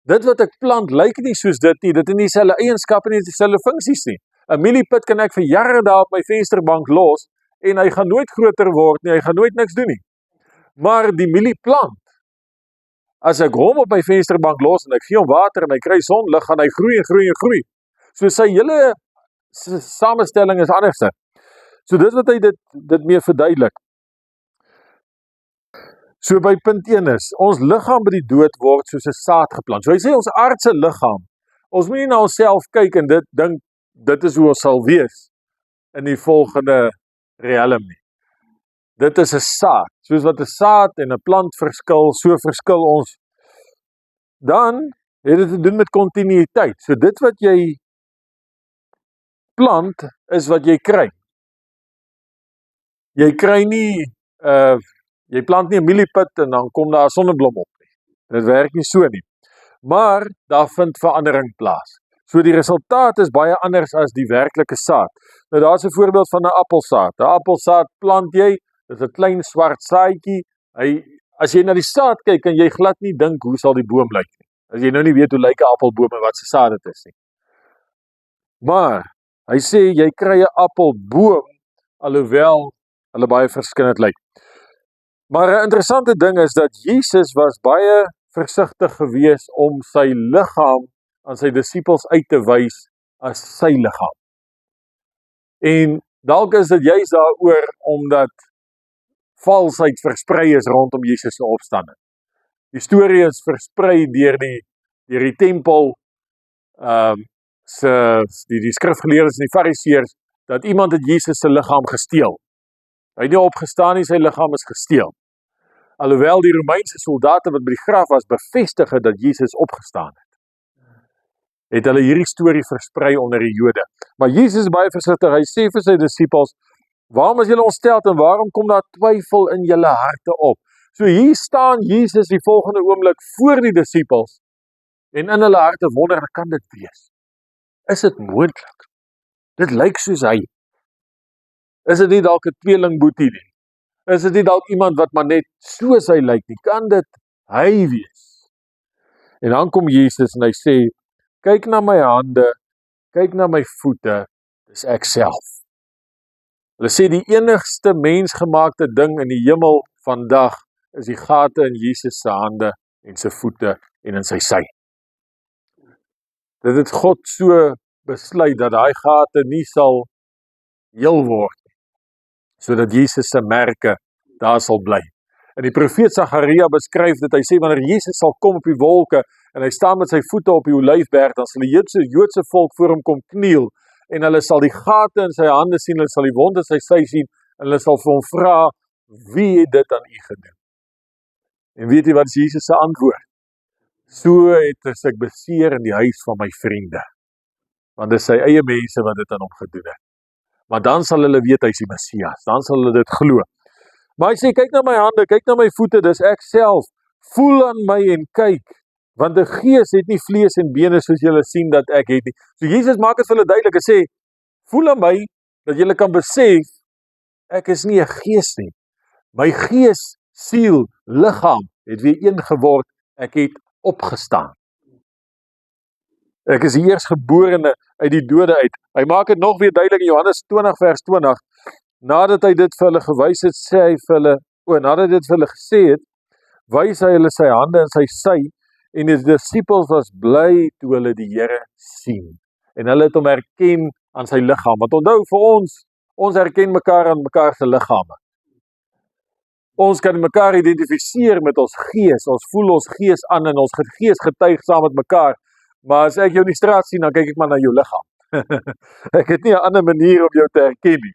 Dit wat ek plant lyk nie soos dit nie, dit het nie dieselfde eienskappe nie, dieselfde funksies nie. 'n Mieliepit kan ek vir jare daar op my vensterbank los en hy gaan nooit groter word nie, hy gaan nooit niks doen nie. Maar die mielieplant, as ek hom op my vensterbank los en ek gee hom water en hy kry sonlig, gaan hy groei en groei en groei. So sy hele samestelling is anders. So dis wat hy dit mee verduidelik. So by punt 1 is, ons liggaam by die dood word soos 'n saad geplant. So hy sê ons aardse liggaam, ons moet nie na onsself kyk en dit dink, dit is hoe ons sal wees in die volgende realm nie. Dit is 'n saad, soos wat 'n saad en 'n plant verskil, so verskil ons. Dan het dit te doen met kontinuïteit. So dit wat jy plant, is wat jy kry. Jy kry nie, jy plant nie 'n mieliepit en dan kom daar 'n sonneblom op nie. Dit werk nie so nie. Maar daar vind verandering plaas. So die resultaat is baie anders as die werklike saad. Nou daar's 'n voorbeeld van 'n appelsaad. 'n Appelsaad plant jy, dis 'n klein swart saadjie. As jy na die saad kyk, kan jy glad nie dink hoe sal die boom lyk nie. As jy nou nie weet hoe lyk 'n appelboom en wat se saad dit is nie. Maar hy sê jy kry 'n appelboom alhoewel hulle baie verskillend lyk. Maar 'n interessante ding is dat Jesus was baie versigtig gewees om sy liggaam aan sy disippels uit te wys as sy liggaam. En dalk is dit juist daaroor omdat valsheid versprei is rondom Jesus se opstanding. Die storie is versprei deur die tempel, die skrifgeleerdes en die fariseërs, dat iemand het Jesus se liggaam gesteel. Hy het nie opgestaan nie, sy liggaam is gesteel. Alhoewel die Romeinse soldate wat by die graf was, bevestig het dat Jesus opgestaan het hulle hierdie storie versprei onder die Jode. Maar Jesus is baie versigtig, hy sê vir sy disippels, waarom is julle ontsteld en waarom kom daar twyfel in julle harte op? So hier staan Jesus die volgende oomblik voor die disippels en in hulle harte wonder, kan dit wees? Is dit moontlik? Dit lyk soos hy. Is dit nie dalk 'n tweelingboetie nie? Is dit nie dalk iemand wat maar net soos hy lyk nie? Kan dit hy wees? En dan kom Jesus en hy sê, kyk na my hande, kyk na my voete, dis ek self. Hulle sê die enigste mensgemaakte ding in die hemel vandag is die gate in Jesus se hande en sy voete en in sy sy. Dit het God so besluit dat daai gate nie sal heel word nie, sodat Jesus se merke daar sal bly. En die profeet Sagaria beskryf dit, hy sê wanneer Jesus sal kom op die wolke en hy staan met sy voete op die Olyfberg, dan sal die Joodse volk voor hom kom kniel en hulle sal die gate in sy hande sien, hulle sal die wond in sy sy sien en hulle sal vir hom vra, wie het dit aan u gedoen? En weet jy wat is Jesus se antwoord? So het ek beseer in die huis van my vriende, want dit is sy eie mense wat dit aan hom gedoen het. Maar dan sal hulle weet hy is die Messias, dan sal hulle dit glo. Maar hy sê, kyk na my hande, kyk na my voete, dis ek self, voel aan my en kyk, Want 'n gees het nie vlees en bene soos julle sien dat ek het nie. So Jesus maak dit vir hulle duidelik en sê, voel aan my, dat julle kan besef, ek is nie 'n gees nie. My gees, siel, liggaam het weer een geword, ek het opgestaan. Ek is die eerstgeborene uit die dode uit. Hy maak dit nog weer duidelik in Johannes 20 vers 20. Nadat hy dit vir hulle gewys het, sê hy vir hulle, nadat hy dit vir hulle gesê het, wys hy hulle sy hande en sy sy, en die disippels was bly toe hulle die Here sien. En hulle het hom herken aan sy liggaam. Want onthou vir ons herken mekaar aan mekaar se liggame. Ons kan mekaar identifiseer met ons gees, ons voel ons gees aan en ons gees getuig saam met mekaar. Maar as ek jou in die straat sien, dan kyk ek maar na jou liggaam. Ek het nie 'n ander manier om jou te herken nie.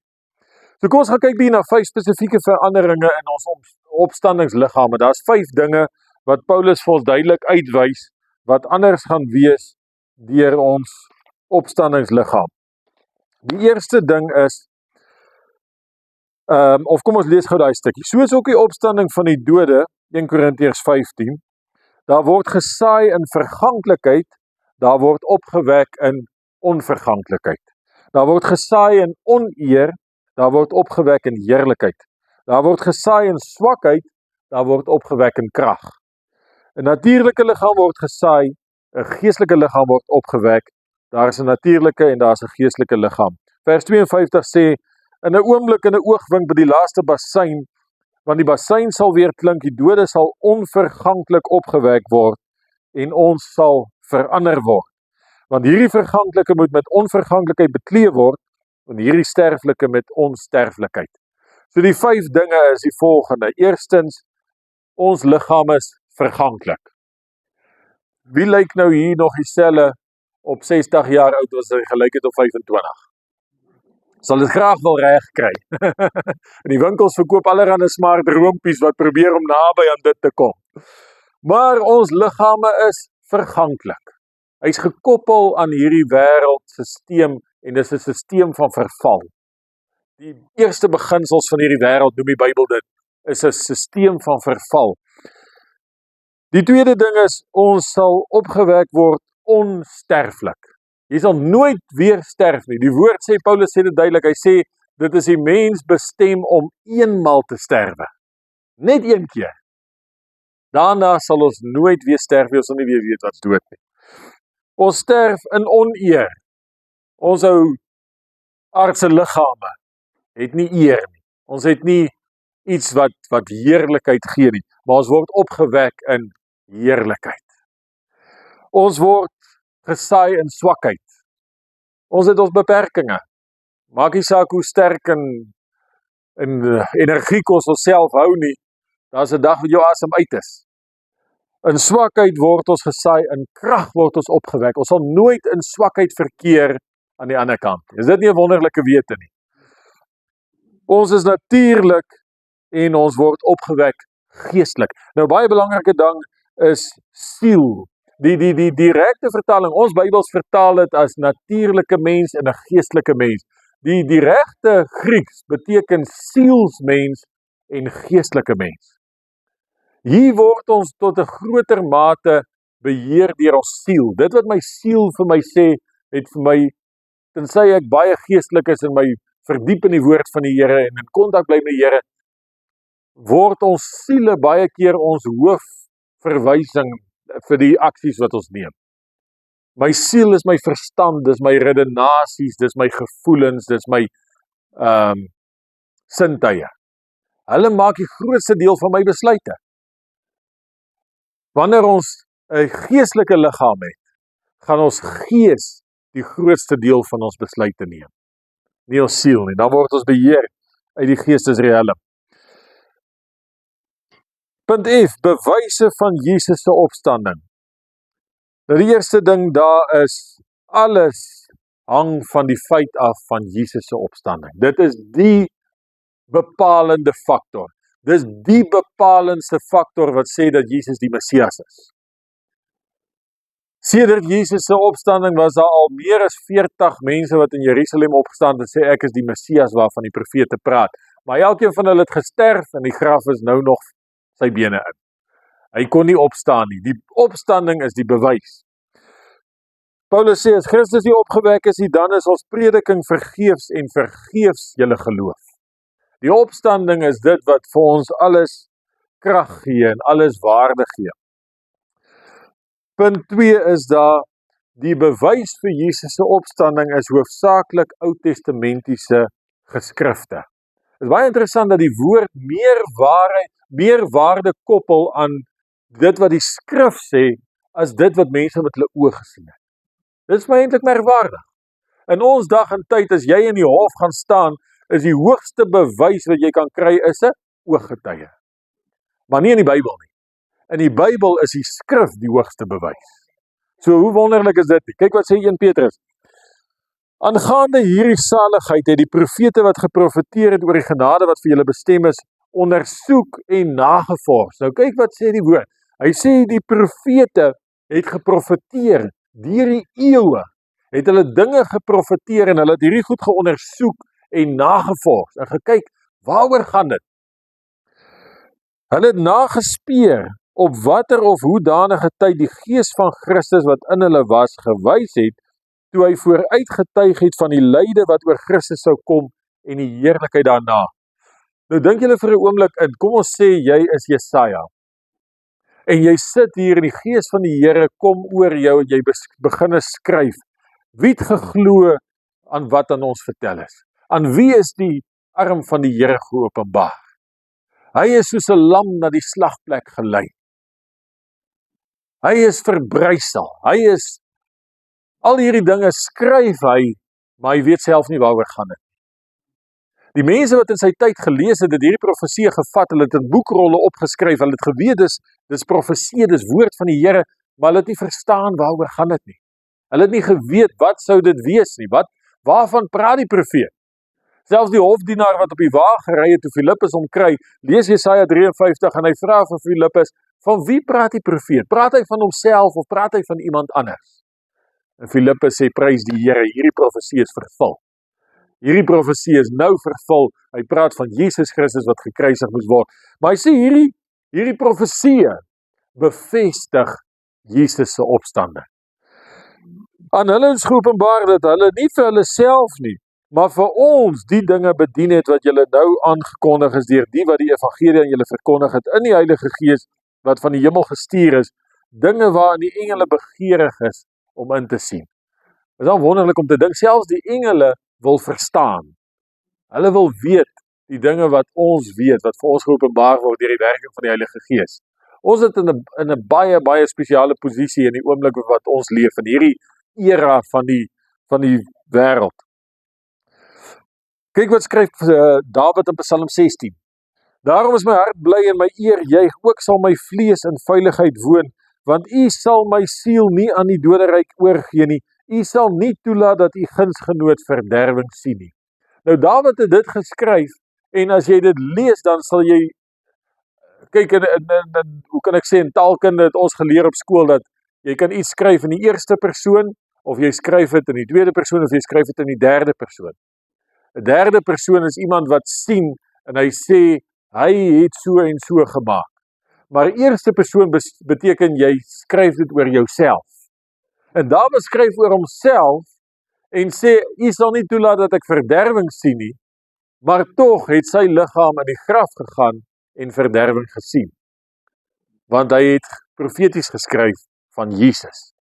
So kom ons gaan kyk na 5 spesifieke veranderinge in ons opstandingsliggame. Daar's 5 dinge wat Paulus vir ons duidelik uitwys, wat anders gaan wees deur ons opstandingsliggaam. Die eerste ding is, of kom ons lees gou daai stukkie. Soos ook die opstanding van die dode, 1 Korintiërs 15, daar word gesaai in verganklikheid, daar word opgewek in onverganklikheid. Daar word gesaai in oneer, daar word opgewek in heerlikheid. Daar word gesaai in swakheid, daar word opgewek in krag. 'n Natuurlike liggaam word gesaai, 'n geestelike liggaam word opgewek. Daar is 'n natuurlike en daar is 'n geestelike liggaam. Vers 52 sê, in 'n oomblik, in 'n oogwink by die laaste basyn, want die basyn sal weer klink, die dode sal onverganklik opgewek word en ons sal verander word. Want hierdie verganklike moet met onverganklikheid bekleed word en hierdie sterflike met onsterflikheid. So die 5 dinge is die volgende. Eerstens, ons liggaam is verganklik. Wie lyk nou hier nog dieselfde op 60 jaar oud as hy gelyk het op 25? Sal dit graag wel reg kry. In die winkels verkoop allerhande smart roompies wat probeer om naby aan dit te kom. Maar ons liggame is verganklik. Hy's gekoppel aan hierdie wêreldstelsel en dis 'n stelsel van verval. Die eerste beginsels van hierdie wêreld, noem die Bybel dit, is 'n stelsel van verval. Die tweede ding is, ons sal opgewek word onsterflik. Jy sal nooit weer sterf nie. Die woord sê, Paulus sê dit duidelik, hy sê, dit is die mens bestem om eenmaal te sterwe. Net een keer. Daarna sal ons nooit weer sterf, ons sal nie weer weet wat's dood nie. Ons sterf in oneer. Ons ou aardse liggame het nie eer nie. Ons het nie iets wat heerlikheid gee nie, maar ons word opgewek in heerlikheid. Ons word gesaai in swakheid. Ons het ons beperkinge. Maak nie saak hoe sterk en energiek ons onsself hou nie, daar's 'n dag wat jou asem uit is. In swakheid word ons gesaai, in krag word ons opgewek. Ons sal nooit in swakheid verkeer aan die ander kant. Is dit nie 'n wonderlike wete nie? Ons is natuurlik en ons word opgewek geestelik. Nou baie belangrike ding is siel. Die direkte vertaling, ons Bybels vertaal dit as natuurlike mens en 'n geestelike mens. Die regte Grieks beteken sielsmens en geestelike mens. Hier word ons tot 'n groter mate beheer deur ons siel. Dit wat my siel vir my sê, het vir my, tensy ek baie geestelik is en my verdiep in die woord van die Here en in kontak bly met die Here, word ons siele baie keer ons hoofverwysing vir die aksies wat ons neem. My siel is my verstand, dis my redenasies, dis my gevoelens, dis my sintuie. Hulle maak die grootste deel van my besluite. Wanneer ons 'n geestelike liggaam het, gaan ons gees die grootste deel van ons besluite neem. Nie ons siel nie, dan word ons beheer uit die geestesriem. Punt F, bewyse van Jesus se opstanding. Nou die eerste ding daar is, alles hang van die feit af van Jesus se opstanding. Dit is die bepalende faktor. Dis die bepalendste faktor wat sê dat Jesus die Messias is. Sedert Jesus se opstanding was daar al meer as 40 mense wat in Jerusalem opgestaan en sê ek is die Messias waarvan die profete praat. Maar elkeen van hulle het gesterf en die graf is nou nog sy bene in. Hy kon nie opstaan nie. Die opstanding is die bewys. Paulus sê, as Christus nie opgewek is nie, dan is ons prediking vergeefs en vergeefs julle geloof. Die opstanding is dit wat vir ons alles krag gee en alles waarde gee. Punt 2 is daar, die bewys vir Jesus se opstanding is hoofsaaklik Ou-testamentiese geskrifte. Het is baie interessant dat die woord meer waarde koppel aan dit wat die skrif sê, as dit wat mense met hulle oë gesien het. Dit is my eintlik merkwaardig. In ons dag en tyd, as jy in die hof gaan staan, is die hoogste bewys wat jy kan kry, is 'n ooggetuie. Maar nie in die Bybel nie. In die Bybel is die skrif die hoogste bewys. So hoe wonderlik is dit nie? Kyk wat sê 1 Petrus. Aangaande hierdie saligheid het die profete wat geprofeteer het oor die genade wat vir julle bestem is, ondersoek en nagevors. Nou kyk wat sê die woord. Hy sê die profete het geprofeteer deur die eeue, het hulle dinge geprofeteer en hulle het hierdie goed geondersoek en nagevors en gekyk, waaroor gaan dit? Hulle het nagespeur op watter of hoedanige tyd die gees van Christus wat in hulle was gewys het, toe hy vooruit getuig het van die lyde wat oor Christus sou kom en die heerlikheid daarna. Nou dink julle vir 'n oomblik in, kom ons sê jy is Jesaja, en jy sit hier en die gees van die Here kom oor jou en jy begin skryf. Wie het geglo aan wat aan ons vertel is? Aan wie is die arm van die Here geopenbaar? Hy is soos 'n lam na die slagplek gelei. Hy is verbrysel. Hy is al hierdie dinge skryf hy, maar hy weet self nie waaroor gaan dit. Die mense wat in sy tyd gelees het hierdie profesie gevat, hulle het in boekrolle opgeskryf, hulle het geweet dis profesie, dis woord van die Here, maar hulle het nie verstaan waaroor gaan dit nie. Hulle het nie geweet wat sou dit wees nie. Waarvan praat die profeet? Selfs die hofdienaar wat op die wa gery het toe Filippus hom kry, lees Jesaja 53 en hy vra vir Filippus, van wie praat die profeet? Praat hy van homself of praat hy van iemand anders? En Filippus sê, prys die Here, hierdie profesie is vervul. Hierdie profesie is nou vervul. Hy praat van Jesus Christus wat gekruisig moes word. Maar hy sê hierdie profesie bevestig Jesus se opstanding. Aan hulle is geopenbaar dat hulle nie vir hulle self nie, maar vir ons die dinge bedien het wat julle nou aangekondig is deur die wat die evangelie aan julle verkondig het in die Heilige Gees wat van die hemel gestuur is, dinge waarin die engele begeerig is om in te sien. Dit is dan wonderlik om te dink, selfs die engele wil verstaan. Hulle wil weet die dinge wat ons weet, wat vir ons geopenbaar word deur die werking van die Heilige Gees. Ons het in 'n baie spesiale posisie in die oomblik wat ons leef, in hierdie era van die wêreld. Kyk wat skryf Dawid in Psalm 16. Daarom is my hart bly en my eer juig, ook sal my vlees in veiligheid woon, want U sal my siel nie aan die doderyk oorgee nie. U sal nie toelaat dat U gunsgenoot verderwing sien nie. Nou Dawid het dit geskryf, en as jy dit lees, dan sal jy, kyk, hoe kan ek sê, in taalkunde het ons geleer op skool, dat jy kan iets skryf in die eerste persoon, of jy skryf dit in die tweede persoon, of jy skryf dit in die derde persoon. 'n derde persoon is iemand wat sien, en hy sê, hy het so en so gemaak. Maar eerste persoon beteken jy skryf dit oor jouself. En Dawid skryf oor homself en sê, U sal nie toelaat dat ek verderwing sien nie, maar tog het sy liggaam in die graf gegaan en verderwing gesien. Want hy het profeties geskryf van Jesus.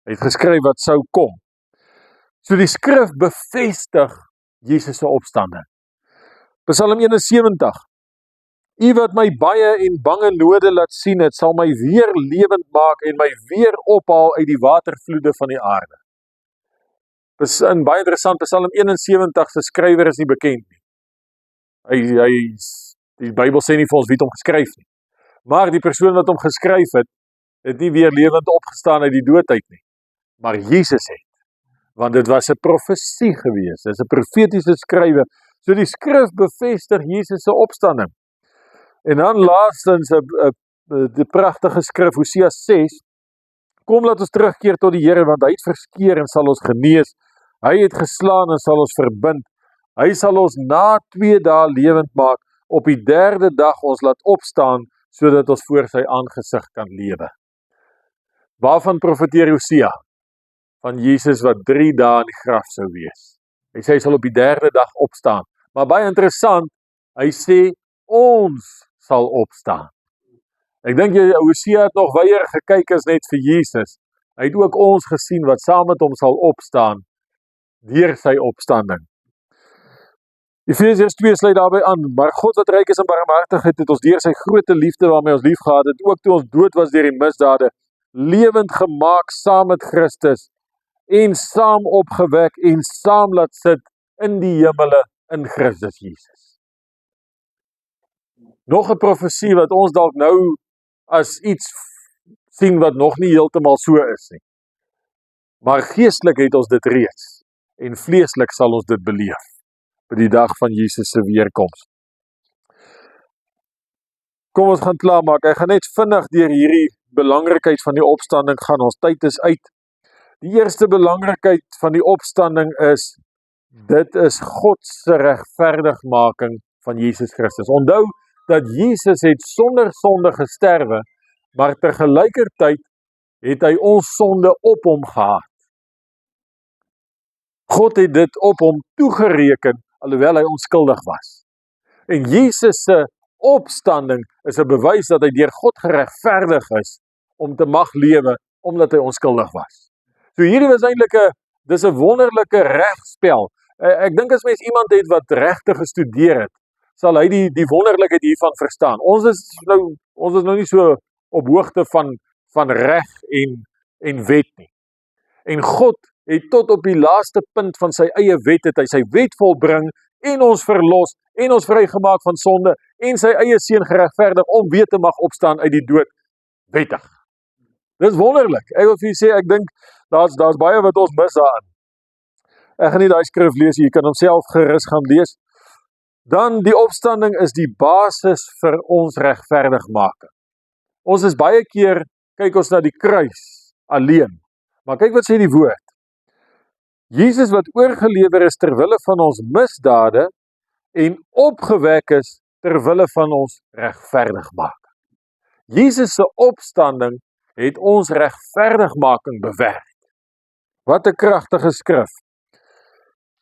Hy het geskryf wat sou kom. So die skrif bevestig Jesus se opstanding. Psalm 71. U wat my baie en bange node laat sien het, sal my weer lewend maak en my weer ophaal uit die watervloede van die aarde. In baie interessant, Psalm 71 se skrywer is nie bekend nie. Die Bybel sê nie vir ons wie het hom geskryf nie. Maar die persoon wat hom geskryf het nie weer lewend opgestaan uit die dood uit nie. Maar Jesus het. Want dit was 'n profesie gewees, dit is 'n profetiese skrywe. So die skrif bevestig Jesus se opstanding. En dan laastens, die pragtige skrif, Hosea 6, kom laat ons terugkeer tot die Here, want hy het verskeer en sal ons genees, hy het geslaan en sal ons verbind, hy sal ons na 2 dae lewend maak, op die 3de dag ons laat opstaan, sodat ons voor sy aangesig kan lewe. Waarvan profeteer Hosea? Van Jesus wat 3 dae in die graf sou wees. Hy sê hy sal op die 3de dag opstaan. Maar baie interessant, hy sê ons sal opstaan. Ek dink Hosea het nog weier gekyk as net vir Jesus. Hy het ook ons gesien wat saam met hom sal opstaan deur sy opstanding. Efesiërs 2 sluit daarby aan, maar God wat ryk is in barmhartigheid het ons deur sy groote liefde waarmee ons lief gehad het, ook toe ons dood was deur die misdade, lewend gemaak saam met Christus en saam opgewek en saam laat sit in die hemele in Christus Jesus. Nog 'n profesie wat ons dalk nou as iets sien wat nog nie heeltemal so is nie. Maar geestelik het ons dit reeds en vleeslik sal ons dit beleef by die dag van Jesus se weerkoms. Kom ons gaan klaarmaak. Ek gaan net vinnig deur hierdie belangrikheid van die opstanding gaan. Ons tyd is uit. Die eerste belangrikheid van die opstanding is, dit is God se regverdigmaking van Jesus Christus. Onthou dat Jesus het sonder sonde gesterwe, maar tergelykertyd het hy ons sonde op hom gehad. God het dit op hom toegereken, alhoewel hy onskuldig was. En Jesus se opstanding is 'n bewys dat hy deur God geregverdig is om te mag lewe, omdat hy onskuldig was. So hierdie was eintlik dis 'n wonderlike regspel. Ek dink as mens iemand het wat regte gestudeer het, sal hy die wonderlikheid hiervan verstaan. Ons is nou nie so op hoogte van reg en wet nie. En God het tot op die laaste punt van sy eie wet, het hy sy wet volbring en ons verlos en ons vrygemaak van sonde en sy eie seun geregverdig om weer te mag opstaan uit die dood wettig. Dis wonderlik. Ek wil vir julle sê, ek dink daar's baie wat ons mis daarin. Ek gaan nie daai skrif lees, jy kan homself gerus gaan lees. Dan die opstanding is die basis vir ons regverdigmaking. Ons is baie keer, kyk ons na die kruis alleen. Maar kyk wat sê die woord. Jesus wat oorgelewer is ter wille van ons misdade en opgewek is ter wille van ons regverdigmaking. Jesus se opstanding het ons regverdigmaking bewerk. Wat 'n kragtige skrif.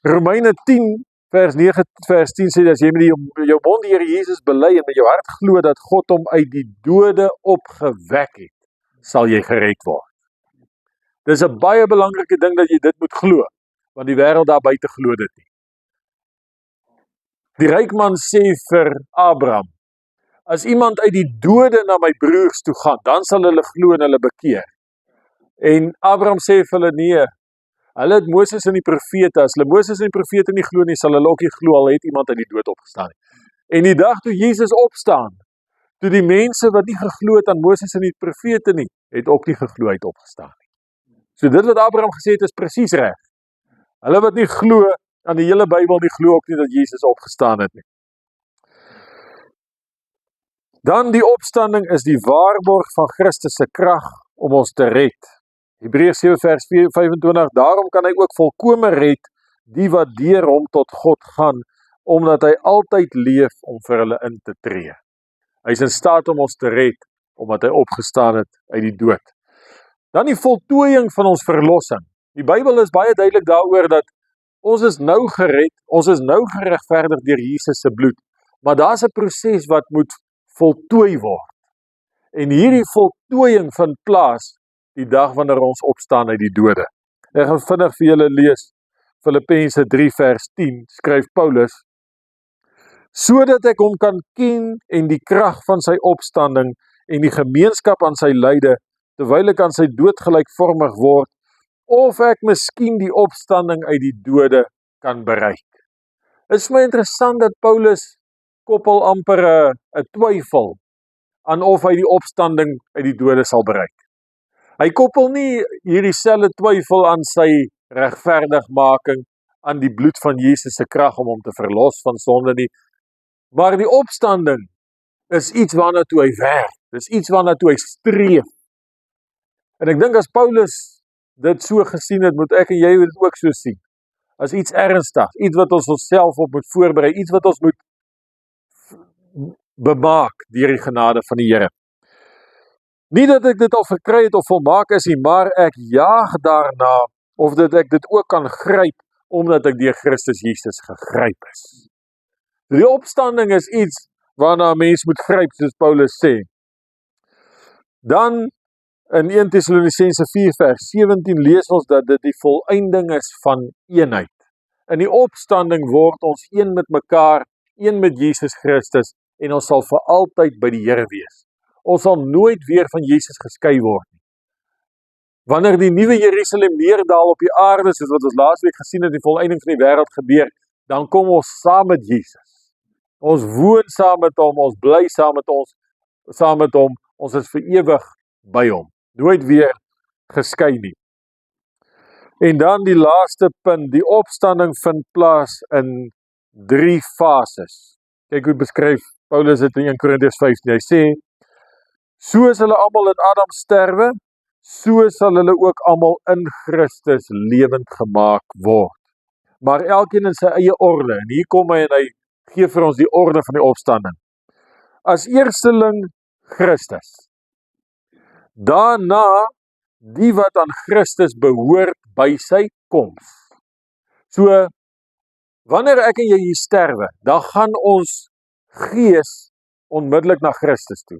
Romeine 10 vers 9 vers 10 sê, as jy met jou mond die Here Jesus bely en met jou hart glo dat God hom uit die dode opgewek het, sal jy gered word. Dis 'n baie belangrike ding dat jy dit moet glo, want die wêreld daar buite glo dit nie. Die ryk man sê vir Abraham, as iemand uit die dode na my broers toe gaan, dan sal hulle glo en hulle bekeer. En Abraham sê vir hulle, nee, hulle het Moses en die profete, as hulle Moses en die profete nie glo nie, sal hulle ook nie glo, al het iemand uit die dood opgestaan nie. En die dag toe Jesus opstaan, toe die mense wat nie geglo het aan Moses en die profete nie, het ook nie geglo uit opgestaan nie. So dit wat Abraham gesê het is presies reg. Hulle wat nie glo aan die hele Bybel nie, glo ook nie dat Jesus opgestaan het nie. Dan die opstanding is die waarborg van Christus se krag om ons te red. Hebreërs 7 vers 25, daarom kan hy ook volkome red die wat deur hom tot God gaan, omdat hy altyd leef om vir hulle in te tree. Hy is in staat om ons te red, omdat hy opgestaan het uit die dood. Dan die voltooiing van ons verlossing. Die Bybel is baie duidelik daaroor dat ons is nou gered, ons is nou geregverdig deur Jesus se bloed, maar daar's 'n proses wat moet voltooi word. En hierdie voltooiing vind plaas die dag wanneer ons opstaan uit die dode. Ek gaan vinnig vir julle lees, Filippense 3 vers 10, skryf Paulus, sodat ek hom kan ken en die krag van sy opstanding en die gemeenskap aan sy lyde, terwyl ek aan sy dood gelykvormig word, of ek miskien die opstanding uit die dode kan bereik. Dit is my interessant dat Paulus koppel amper 'n twyfel aan of hy die opstanding uit die dode sal bereik. Hy koppel nie hierdie selfde twyfel aan sy regverdigmaking, aan die bloed van Jesus se krag om hom te verlos van sonde nie, maar die opstanding is iets waarna toe hy werk, dis iets waarna toe hy streef. En ek dink as Paulus dit so gesien het, moet ek en jy dit ook so sien, as iets ernstigs, iets wat ons onsself op moet voorberei, iets wat ons moet bemaak deur die genade van die Here. Nie dat ek dit al verkry het of volmaak is nie, maar ek jaag daarna, of dat ek dit ook kan gryp, omdat ek deur Christus Jesus gegryp is. Die opstanding is iets waarna 'n mens moet gryp, soos Paulus sê. Dan in 1 Tessalonisense 4 vers 17 lees ons dat dit die volëinding is van eenheid. In die opstanding word ons een met mekaar, een met Jesus Christus, en ons sal vir altyd by die Here wees. Ons sal nooit weer van Jesus geskei word nie. Wanneer die nuwe Jerusalem neerdaal op die aarde, soos wat ons laasweek gesien het, die volëinding van die wêreld gebeur, dan kom ons saam met Jesus. Ons woon saam met hom, ons bly saam met hom, ons is vir ewig by hom. Nooit weer geskei nie. En dan die laaste punt, die opstanding vind plaas in 3 fases. Kyk hoe beskryf Paulus dit in 1 Korintiërs 15. Hy sê, soos hulle almal in Adam sterwe, so sal hulle ook almal in Christus lewend gemaak word. Maar elkeen in sy eie orde, en hier kom hy en hy gee vir ons die orde van die opstanding. As eersteling Christus. Daarna die wat aan Christus behoort by sy koms. So, wanneer ek en jy hier sterwe, dan gaan ons gees onmiddellik na Christus toe.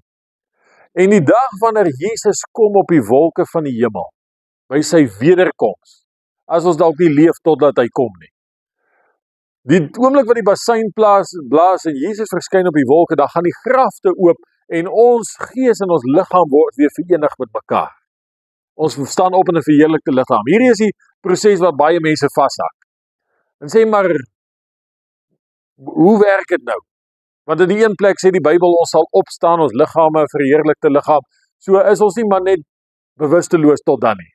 En die dag wanneer Jesus kom op die wolke van die hemel, by sy wederkoms, as ons dalk nie leef totdat hy kom nie. Die oomblik wat die bassein blaas en Jesus verskyn op die wolke, dan gaan die grafte oop en ons gees en ons liggaam word weer verenig met mekaar. Ons staan op in 'n verheerlikte liggaam. Hierdie is die proses wat baie mense vashak. En sê maar, hoe werk dit nou? Want in die een plek sê die Bybel, ons sal opstaan, ons liggame, 'n verheerlikte liggaam. So is ons nie maar net bewusteloos tot dan nie.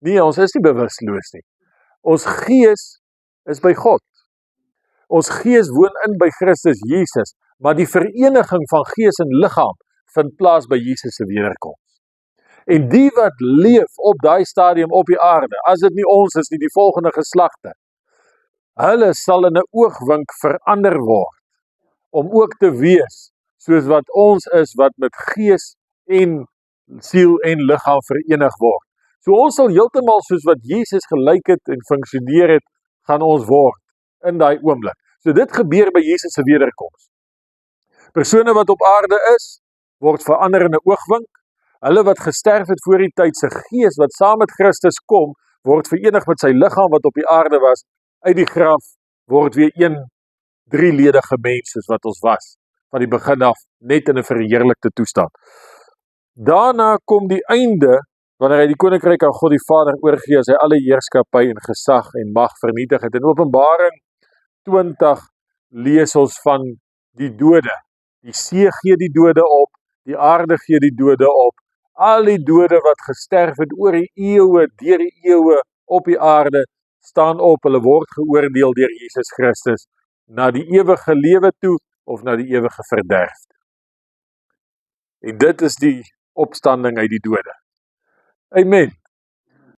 Nee, ons is nie bewusteloos nie. Ons gees is by God. Ons gees woon in by Christus Jesus, maar die vereniging van gees en liggaam vind plaas by Jesus se wederkoms. En die wat leef op daai stadium op die aarde, as dit nie ons is nie, die volgende geslagte, hulle sal in 'n oogwink verander word, om ook te wees, soos wat ons is, wat met gees en siel en liggaam verenig word. So ons sal heeltemal soos wat Jesus gelyk het en funksioneer het, gaan ons word in daai oomblik. So dit gebeur by Jesus se wederkoms. Persone wat op aarde is, word verander in 'n oogwink. Hulle wat gesterf het voor die tyd, se gees wat saam met Christus kom, word verenig met sy liggaam wat op die aarde was, uit die graf, word weer een 3-ledige mens soos wat ons was, van die begin af, net in 'n verheerlikte toestand. Daarna kom die einde, wanneer hy die koninkryk aan God die Vader oorgee, as hy alle heerskappy en gesag en mag vernietig het. In Openbaring 20 lees ons van die dode. Die see gee die dode op, die aarde gee die dode op, al die dode wat gesterf het oor die eeue, deur die eeue op die aarde, staan op, hulle word geoordeel deur Jesus Christus, na die ewige lewe toe, of na die ewige verderf. En dit is die opstanding uit die dode. Amen.